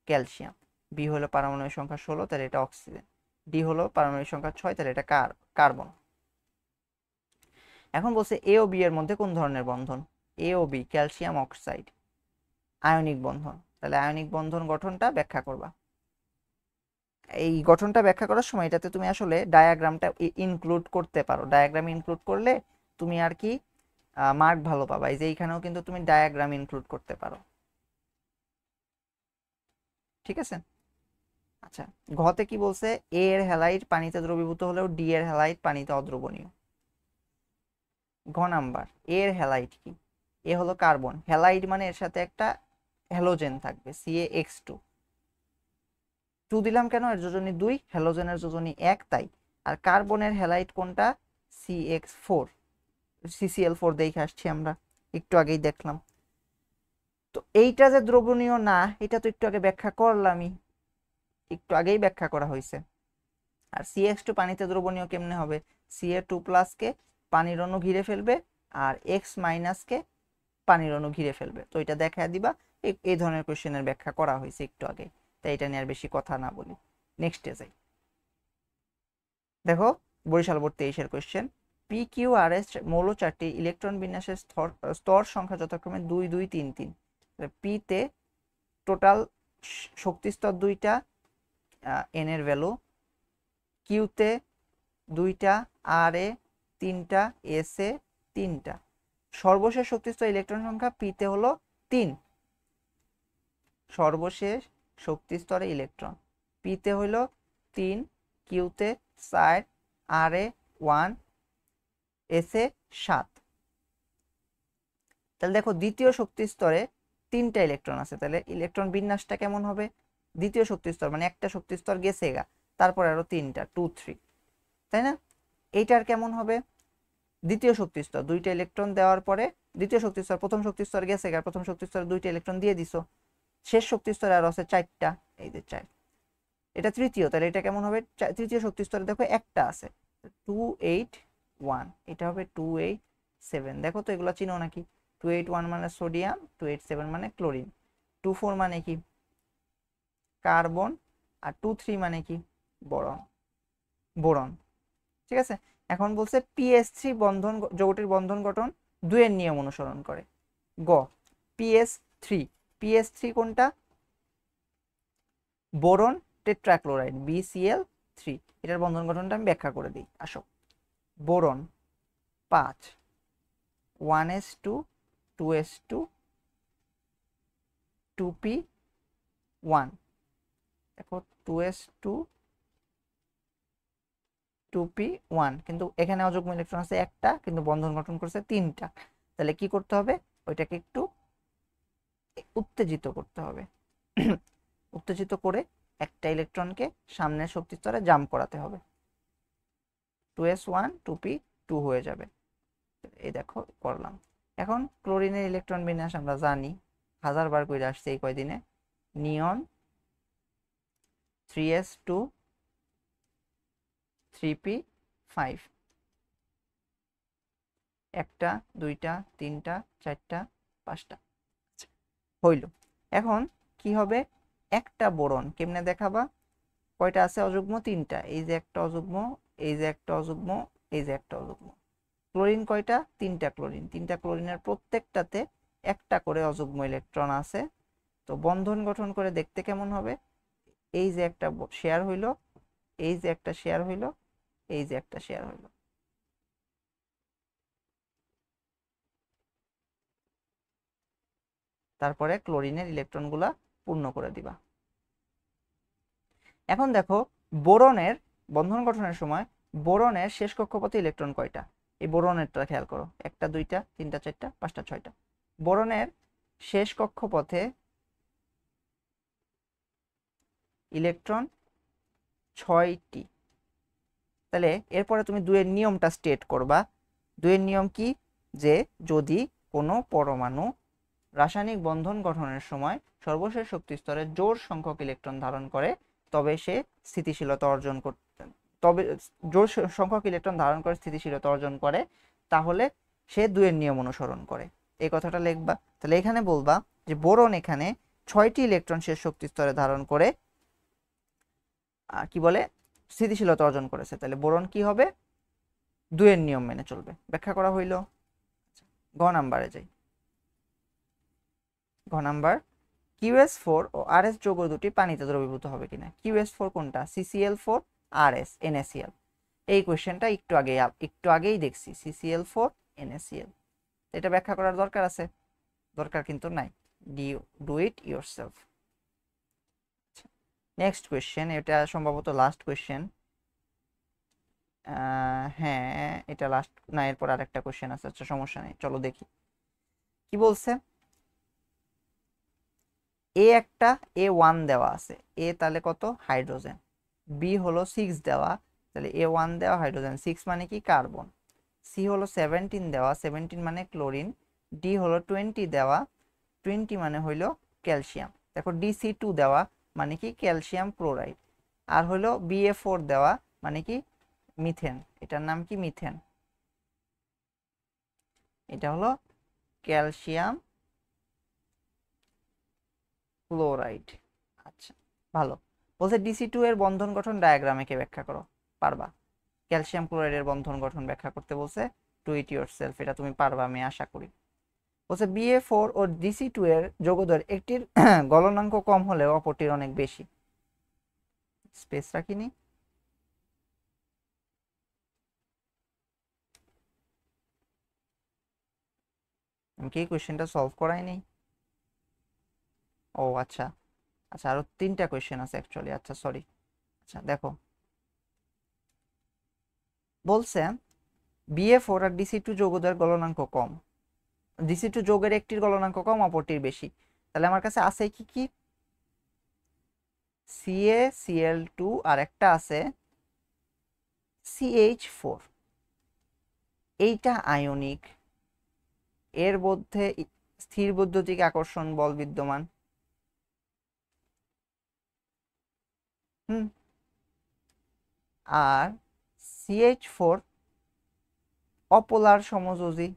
ক্যালসিয়াম। বি হলো পারমাণবিক সংখ্যা 16, তাহলে এটা অক্সিজেন। ডি হলো পারমাণবিক সংখ্যা 6, তাহলে এটা কার্বন। এখন বলছে এ ও বি এর মধ্যে কোন ধরনের বন্ধন, এ ও বি ক্যালসিয়াম অক্সাইড, আয়নিক বন্ধন। তাহলে আয়নিক বন্ধন গঠনটা ব্যাখ্যা করবা। এই গঠনটা ব্যাখ্যা করার সময় এটাতে তুমি আসলে ডায়াগ্রামটা ইনক্লুড করতে পারো, ডায়াগ্রাম ইনক্লুড করলে তুমি আর কি মার্ক ভালো পাবা। এই যে এইখানেও কিন্তু তুমি ডায়াগ্রাম ইনক্লুড করতে পারো। ঠিক আছে, আচ্ছা ঘতে কি বলছে, এ এর হ্যালাইড পানিতে দ্রবীভূত হলেও ডি এর হ্যালাইড পানিতে অদ্রবণীয়। ঘ নাম্বার, এর হ্যালাইড কি? এ হলো কার্বন, হ্যালাইড মানে এর সাথে একটা হ্যালোজেন থাকবে, CaX2। 2 দিলাম কেন? এর যোজনী 2, হ্যালোজেনের যোজনী 1, তাই। আর কার্বনের হ্যালাইড কোনটা? CX4, CCl4 দেখে আসছি আমরা, একটু আগেই দেখলাম। তো এইটা যে দ্রবণীয় না, এটা তো একটু আগে ব্যাখ্যা করলামই, একটু আগেই ব্যাখ্যা করা হয়েছে। আর CH2 পানিতে দ্রবণীয় কেমনে হবে? Ca2+ কে পানির অণু ঘিরে ফেলবে, আর X- কে পানির অণু ঘিরে ফেলবে। তো এটা দেখা দিবা, এই ধরনের কোশ্চেনের ব্যাখ্যা করা হয়েছে একটু আগে, তাই এটা নিয়ে আর বেশি কথা না বলি, নেক্সটে যাই। দেখো বরিশাল বোর্ড 23-এর কোশ্চেন, PQRS মৌল চারটি ইলেকট্রন বিন্যাসের স্তর সংখ্যা যথাক্রমে 2 2 3 3। পি তে টোটাল শক্তি স্তর 2টা, এন এর ভ্যালু, কিউতে 2টা, আর এ 3টা, এস এ 3টা। সর্বশেষ শক্তি স্তর ইলেকট্রন সংখ্যা পিতে হলো 3। সর্বশেষ শক্তি স্তরে ইলেকট্রন পিতে হইল 3, কিউতে 4, আর এ 1, এস এ 7। তাহলে দেখো দ্বিতীয় শক্তি স্তরে 3টা ইলেকট্রন আছে, তাহলে ইলেকট্রন বিন্যাসটা কেমন হবে? দ্বিতীয় শক্তি স্তর মানে একটা শক্তি স্তর গেছে গা, তারপর আরো 3টা, 2 3, তাই না? এইটার কেমন হবে? দ্বিতীয় শক্তি স্তর 2টা ইলেকট্রন দেওয়ার পরে, দ্বিতীয় শক্তি স্তর প্রথম শক্তি স্তর গেছে গা, প্রথম শক্তি স্তরে 2টা ইলেকট্রন দিয়ে দিছো, শেষ শক্তি স্তরে আরো আছে 4টা, এই যে 4। এটা তৃতীয়, তাহলে এটা কেমন হবে? তৃতীয় শক্তি স্তরে দেখো একটা আছে, 2 8 1, এটা হবে 2 8 7। দেখো তো এগুলো চিনো নাকি? 2 8 1 মানে সোডিয়াম, 2 8 7 মানে ক্লোরিন, 2 4 মানে কি? কার্বন, আর 2 3 মানে কি? Boron, boron. ঠিক আছে, এখন বলছে PS3 বন্ধন, যৌগটির বন্ধন গঠন 2 এর নিয়ম অনুসরণ করে। গ PS3, PS3 কোনটা? Boron tetrachloride, BCl3। এটার বন্ধন গঠনটা আমি ব্যাখ্যা করে দিই, আসো। Boron 5, 1s2 2s2 2p1। দেখো 2s2 2p1, কিন্তু এখানে অযুগ্ম ইলেকট্রন আছে একটা, কিন্তু বন্ধন গঠন করছে 3টা। তাহলে কি করতে হবে? ওইটাকে একটু উত্তেজিত করতে হবে। উত্তেজিত করে একটা ইলেকট্রনকে সামনের শক্তি স্তরে জাম্প করাতে হবে, 2s1 2p2 হয়ে যাবে। এই দেখো করলাম। এখন ক্লোরিনের ইলেকট্রন বিন্যাস আমরা জানি, 1000বার করে আসছে এই কয়দিনে। নিয়ন 3s2 3p5, একটা, দুইটা, তিনটা, চারটা, পাঁচটা, হইল। এখন কি হবে? একটা বোরন কেমনে দেখাবা? কয়টা আছে অযুগ্ম? 3টা, এই যে একটা অযুগ্ম, এই যে একটা অযুগ্ম, এই যে একটা অযুগ্ম। ক্লোরিন কয়টা? 3টা ক্লোরিন, 3টা ক্লোরিনের প্রত্যেকটাতে একটা করে অযুগ্ম ইলেকট্রন আছে। তো বন্ধন গঠন করে দেখতে কেমন হবে? এই যে একটা শেয়ার হইল, এই যে একটা শেয়ার হইল, এই যে একটা শেয়ার হইল। তারপরে ক্লোরিনের ইলেকট্রনগুলা পূর্ণ করে দিবা। এখন দেখো বোরনের বন্ধন গঠনের সময় বোরনের শেষ কক্ষপথে ইলেকট্রন কয়টা? এই বোরনেরটা খেয়াল করো, একটা, দুইটা, তিনটা, চারটা, পাঁচটা, ছয়টা। বোরনের শেষ কক্ষপথে ইলেকট্রন 6টি। তাহলে এরপরে তুমি 2 এর নিয়মটা স্টেট করবা। 2 এর নিয়ম কি? যে যদি কোনো পরমাণু রাসায়নিক বন্ধন গঠনের সময় সর্বশেষ শক্তি স্তরে জোড় সংখ্যক ইলেকট্রন ধারণ করে, তবে সে স্থিতিশীলতা অর্জন করতে, তবে জোড় সংখ্যক ইলেকট্রন ধারণ করে স্থিতিশীলতা অর্জন করে, তাহলে সে 2 এর নিয়ম অনুসরণ করে। এই কথাটা লিখবা। তাহলে এখানে বলবা যে বোরন এখানে 6টি ইলেকট্রন শেষ শক্তি স্তরে ধারণ করে কি বলে স্থিতিশীলতা অর্জন করেছে। তাহলে বোরন কি হবে? 2 এর নিয়ম মেনে চলবে। ব্যাখ্যা করা হইল। ঘ নাম্বারে যাই। ঘ নাম্বার, QS4 ও RS যৌগ দুটি পানিতে দ্রবীভূত হবে কিনা? QS4 কোনটা? CCl4, RS NaCl। এই কোশ্চেনটা একটু আগেই দেখছি, CCl4 NaCl। এটা ব্যাখ্যা করার দরকার আছে? দরকার কিন্তু নাই, do it yourself. Next question, এটা সম্ভবত লাস্ট কোয়েশ্চেন। হ্যাঁ এটা লাস্ট না, এরপর আরেকটা কোশ্চেন আছে, আচ্ছা সমস্যা নেই, চলো দেখি কি বলছে। এ একটা A1 দেওয়া আছে, এ তাহলে কত হাইড্রোজেন, বি হলো 6 দেওয়া, তাহলে A1 দেওয়া হাইড্রোজেন, 6 মানে কি কার্বন, সি হলো 17 দেওয়া, 17 মানে ক্লোরিন, ডি হলো 20 দেওয়া, 20 মানে হইলো ক্যালসিয়াম। দেখো DC2 দেওয়া মানে কি ক্যালসিয়াম ক্লোরাইড, আর হলো Ba4 দেওয়া মানে কি মিথেন, এটার নাম কি মিথেন, এটা হলো ক্যালসিয়াম ক্লোরাইড। আচ্ছা ভালো, বলছে DC2 এর বন্ধন গঠন ডায়াগ্রামে কে ব্যাখ্যা করো, পারবা? ক্যালসিয়াম ক্লোরাইডের বন্ধন গঠন ব্যাখ্যা করতে বলছে, ডু ইট ইয়োরসেলফ, এটা তুমি পারবা আমি আশা করি। বলছে Ba4 ও DC2 এর যোগদর একটির গলনাঙ্ক কম হলেও অপরটির অনেক বেশি, স্পেস রাখিনি। আমি কি কোশ্চেনটা সলভ করাই নেই? ও আচ্ছা, আচ্ছা আরো 3টা কোশ্চেন আছে অ্যাকচুয়ালি, আচ্ছা সরি। আচ্ছা দেখো বলছে Ba4 আর DC2 যৌগদ্বয়ের গলনাঙ্ক কম, DC2 যৌগের একটির গলনাঙ্ক কম অপরটির বেশি, তাহলে আমার কাছে আছে কি কি, CaCl2 আর একটা আছে CH4, এইটা আয়নিক, এর মধ্যে স্থির বৈদ্যুতিক আকর্ষণ বল বিদ্যমান। হুম, আর CH4 অপোলার সমযোজী,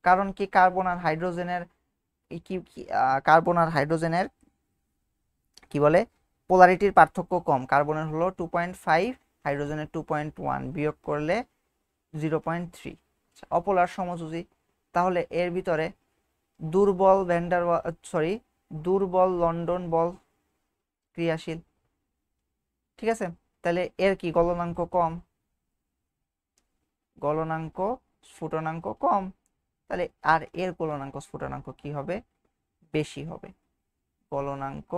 কারণ কি কার্বন আর হাইড্রোজেনের কি কার্বন আর হাইড্রোজেনের কি বলে পোলারিটির পার্থক্য কম, কার্বনের হলো 2.5, হাইড্রোজেনের 2.1, বিয়োগ করলে 0.3, অপোলার সমযোজী। তাহলে এর ভিতরে দুর্বল ভ্যান্ডার সরি দুর্বল লন্ডন বল ক্রিয়াশীল, ঠিক আছে, তাহলে এর কি গলনাঙ্ক কম, গলনাঙ্ক স্ফুটনাঙ্ক কম, তাহলে আর এর গলনাঙ্ক স্ফুটনাঙ্ক কি হবে, বেশি হবে, গলনাঙ্ক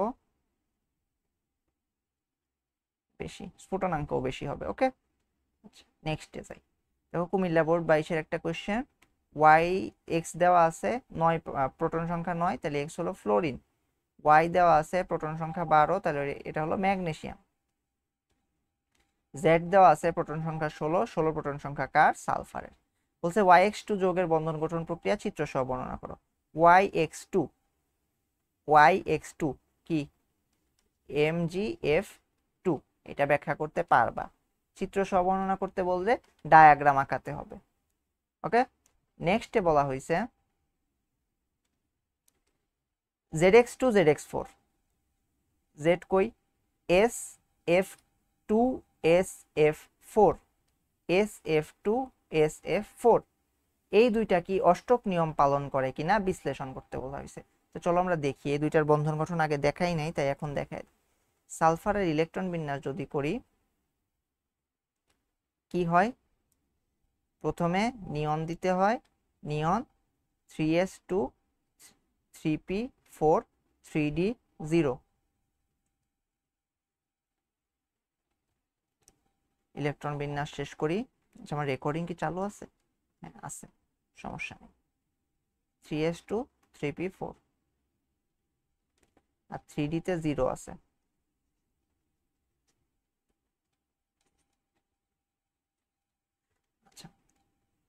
বেশি, স্ফুটনাঙ্কও বেশি হবে। ওকে, আচ্ছা নেক্সটে যাই। দেখো কুমিল্লা বোর্ড 22-এর একটা কোশ্চেন, ওয়াই এক্স দেওয়া আছে 9, প্রোটন সংখ্যা 9, তাহলে এক্স হলো ফ্লোরিন, ওয়াই দেওয়া আছে প্রোটন সংখ্যা 12, তাহলে এটা হলো ম্যাগনেসিয়াম, জেড দেওয়া আছে প্রোটন সংখ্যা 16, 16 প্রোটন সংখ্যা কার, সালফারের। বলছে YX2 যৌগের বন্ধন গঠন প্রক্রিয়া চিত্র সহ বর্ণনা করো। YX2, YX2 কি, MgF2, এটা ব্যাখ্যা করতে পারবা, চিত্র সহ বর্ণনা করতে বললে ডায়াগ্রাম আঁকাতে হবে। ওকে, নেক্সটে বলা হয়েছে ZX2 ZX4, Z কই, SF2 SF4, SF2 SF4, এই দুইটা কি অষ্টক নিয়ম পালন করে কিনা বিশ্লেষণ করতে বলা হয়েছে। তো চলো আমরা দেখি, এই দুইটার বন্ধন গঠন আগে দেখাই নাই তাই এখন দেখাই। সালফারের ইলেকট্রন বিন্যাস যদি করি কি হয়, প্রথমে নিয়ন দিতে হয়, নিয়ন 3s2 3p4 3d0, ইলেকট্রন বিন্যাস শেষ করি। আমার রেকর্ডিং কি চালু আছে? হ্যাঁ আছে, সমস্যা নেই। 3s2 3p4 আর 3d তে 0 আছে। আচ্ছা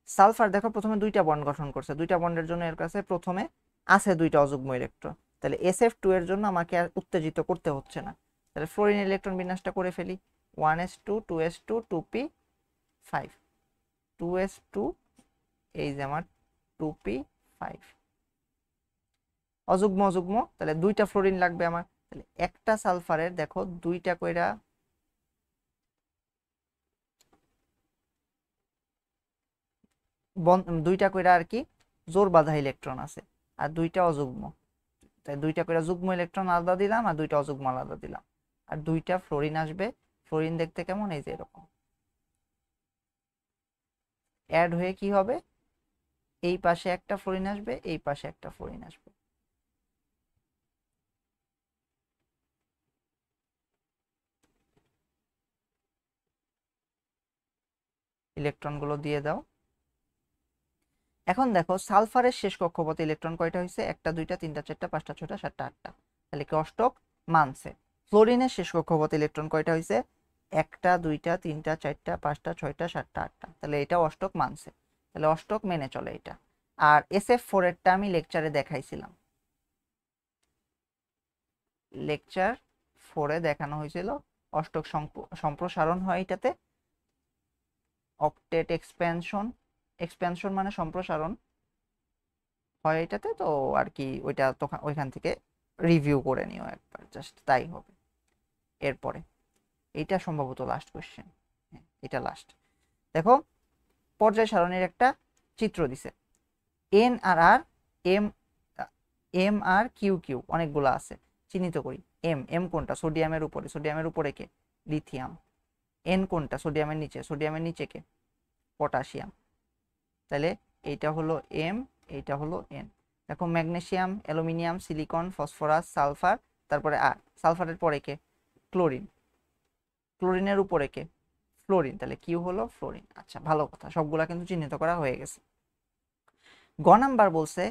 সালফার দেখো প্রথমে দুইটা বন্ড গঠন করছে, দুইটা বন্ডের জন্য এর কাছে প্রথমে আছে দুইটা অযুগ্ম ইলেকট্রন, তাহলে SF2 এর জন্য আমাকে আর উত্তেজিত করতে হচ্ছে না, তাহলে ফ্লোরিন ইলেকট্রন বিন্যাসটা করে ফেলি, 1s2 2s2 2p5, 2s2, এই যে আমার 2p5, অযুগ্ম অযুগ্ম, তাহলে দুইটা ফ্লোরিন লাগবে আমার, তাহলে একটা সালফারের দেখো দুইটা কইরা দুইটা কইরা আর কি জোর বাঁধা ইলেকট্রন আছে, আর দুইটা অযুগ্ম, তাই দুইটা কইরা যুগ্ম ইলেকট্রন আলাদা দিলাম আর দুইটা অযুগ্ম আলাদা দিলাম, আর দুইটা ফ্লোরিন আসবে। ফ্লোরিন দেখতে কেমন, এই যে এরকম অ্যাড হয়ে কি হবে, এই পাশে একটা ফ্লোরিন আসবে, এই পাশে একটা ফ্লোরিন আসবে। ইলেকট্রনগুলো দিয়ে দাও। এখন দেখো সালফারের শেষ কক্ষপথে ইলেকট্রন কয়টা হয়েছে? 1 2 3 4 5 6 7 8টা, তাহলে কি অষ্টক মানছে। ফ্লোরিনের শেষ কক্ষপথে ইলেকট্রন কয়টা হয়েছে? 1 2 3 4 5 6 7 8টা, তাহলে এটা অষ্টক মানছে, তাহলে অষ্টক মেনে চলে এটা। আর SF4 এরটা আমি লেকচারে দেখাইছিলাম, লেকচার 4-এ দেখানো হয়েছিল অষ্টক সম্প্রসারণ হয় এটাতে, অক্টেট এক্সপ্যানশন, এক্সপ্যানশন মানে সম্প্রসারণ হয় এটাতে, তো আর কি ওইটা তখন ওইখান থেকে রিভিউ করে নিও একবার, জাস্ট তাই হবে। এরপরে এইটা সম্ভবত লাস্ট কোশ্চেন, হ্যাঁ এটা লাস্ট। দেখো পর্যায় সারণীর একটা চিত্র দিছে, এন আর আর, এম আর কিউ কিউ অনেকগুলো আছে, চিহ্নিত করি। এম কোনটা? সোডিয়ামের উপরে, সোডিয়ামের উপরে কে? লিথিয়াম। এন কোনটা? সোডিয়ামের নিচে, সোডিয়ামের নিচে কে? পটাশিয়াম। তাহলে এইটা হলো এম, এইটা হলো এন। দেখো magnesium, aluminium, silicon, phosphorus, sulphur, তারপরে আর সালফারের পরে কে? ক্লোরিন। ক্লোরিনের উপরে কে? ফ্লোরিন, তাহলে কিউ হলো ফ্লোরিন। আচ্ছা ভালো কথা, সবগুলা কিন্তু চিহ্নিত করা হয়ে গেছে। গ নাম্বার বলছে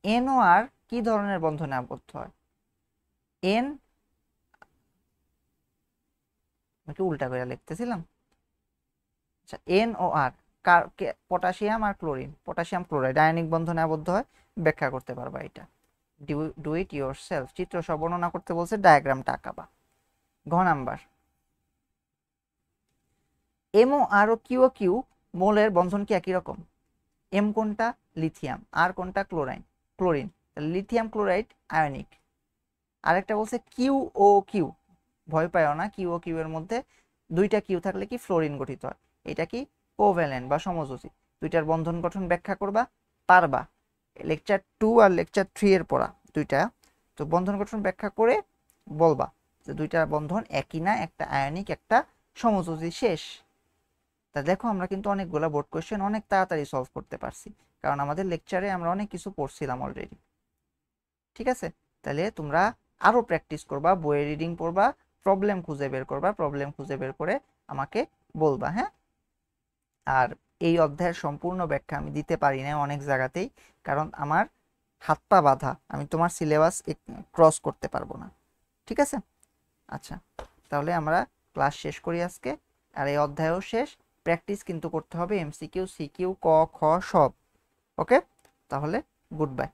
এন ও আর কি ধরনের বন্ধনে আবদ্ধ হয়? এন, আমি উল্টা করে লিখতেছিলাম। আচ্ছা এন ও আর, পটাশিয়াম আর ক্লোরিন, পটাশিয়াম ক্লোরাইড আয়নিক বন্ধনে আবদ্ধ হয়, ব্যাখ্যা করতে পারবা এটা। ডু ইট ইয়োর সেলফ, চিত্র সহ বর্ণনা করতে বলছে, ডায়াগ্রামটা আঁকাবা। ঘ নাম্বার, এম ও আর ও কিউ ও কিউ মোলের বন্ধন কি একই রকম? এম কোনটা? লিথিয়াম। আর কোনটা? ক্লোরিন। তাহলে লিথিয়াম ক্লোরাইড আয়নিক। আরেকটা বলছে কিউ ও কিউ, ভয় পায়ও না, কিউ ও কিউ এর মধ্যে দুইটা কিউ থাকলে কি ফ্লোরিন গঠিত হয়, এটা কি কোভ্যালেন্ট বা সমযোজী। দুইটার বন্ধন গঠন ব্যাখ্যা করবা, পারবা। লেকচার 2 আর লেকচার 3 এর পড়া দুইটা, তো বন্ধন গঠন ব্যাখ্যা করে বলবা যে দুইটা বন্ধন একই না, একটা আয়নিক একটা সমযোজী, শেষ। তা দেখো আমরা কিন্তু অনেকগুলা বোর্ড কোশ্চেন অনেক তাড়াতাড়ি সলভ করতে পারছি, কারণ আমাদের লেকচারে আমরা অনেক কিছু পড়ছিলাম অলরেডি। ঠিক আছে, তাহলে তোমরা আরো প্র্যাকটিস করবা, বইয়ে রিডিং পড়বা, প্রবলেম খুঁজে বের করবা, প্রবলেম খুঁজে বের করে আমাকে বলবা, হ্যাঁ। আর এই অধ্যায়ের সম্পূর্ণ ব্যাখ্যা আমি দিতে পারি না অনেক জায়গাতেই, কারণ আমার হাত পা বাঁধা, আমি তোমার সিলেবাস ক্রস করতে পারবো না। ঠিক আছে, আচ্ছা তাহলে আমরা ক্লাস শেষ করি আজকে। আর এই অধ্যায়ও শেষ, প্র্যাকটিস কিন্তু করতে হবে, MCQ, CQ, ক খ সব। ওকে, তাহলে গুড বাই।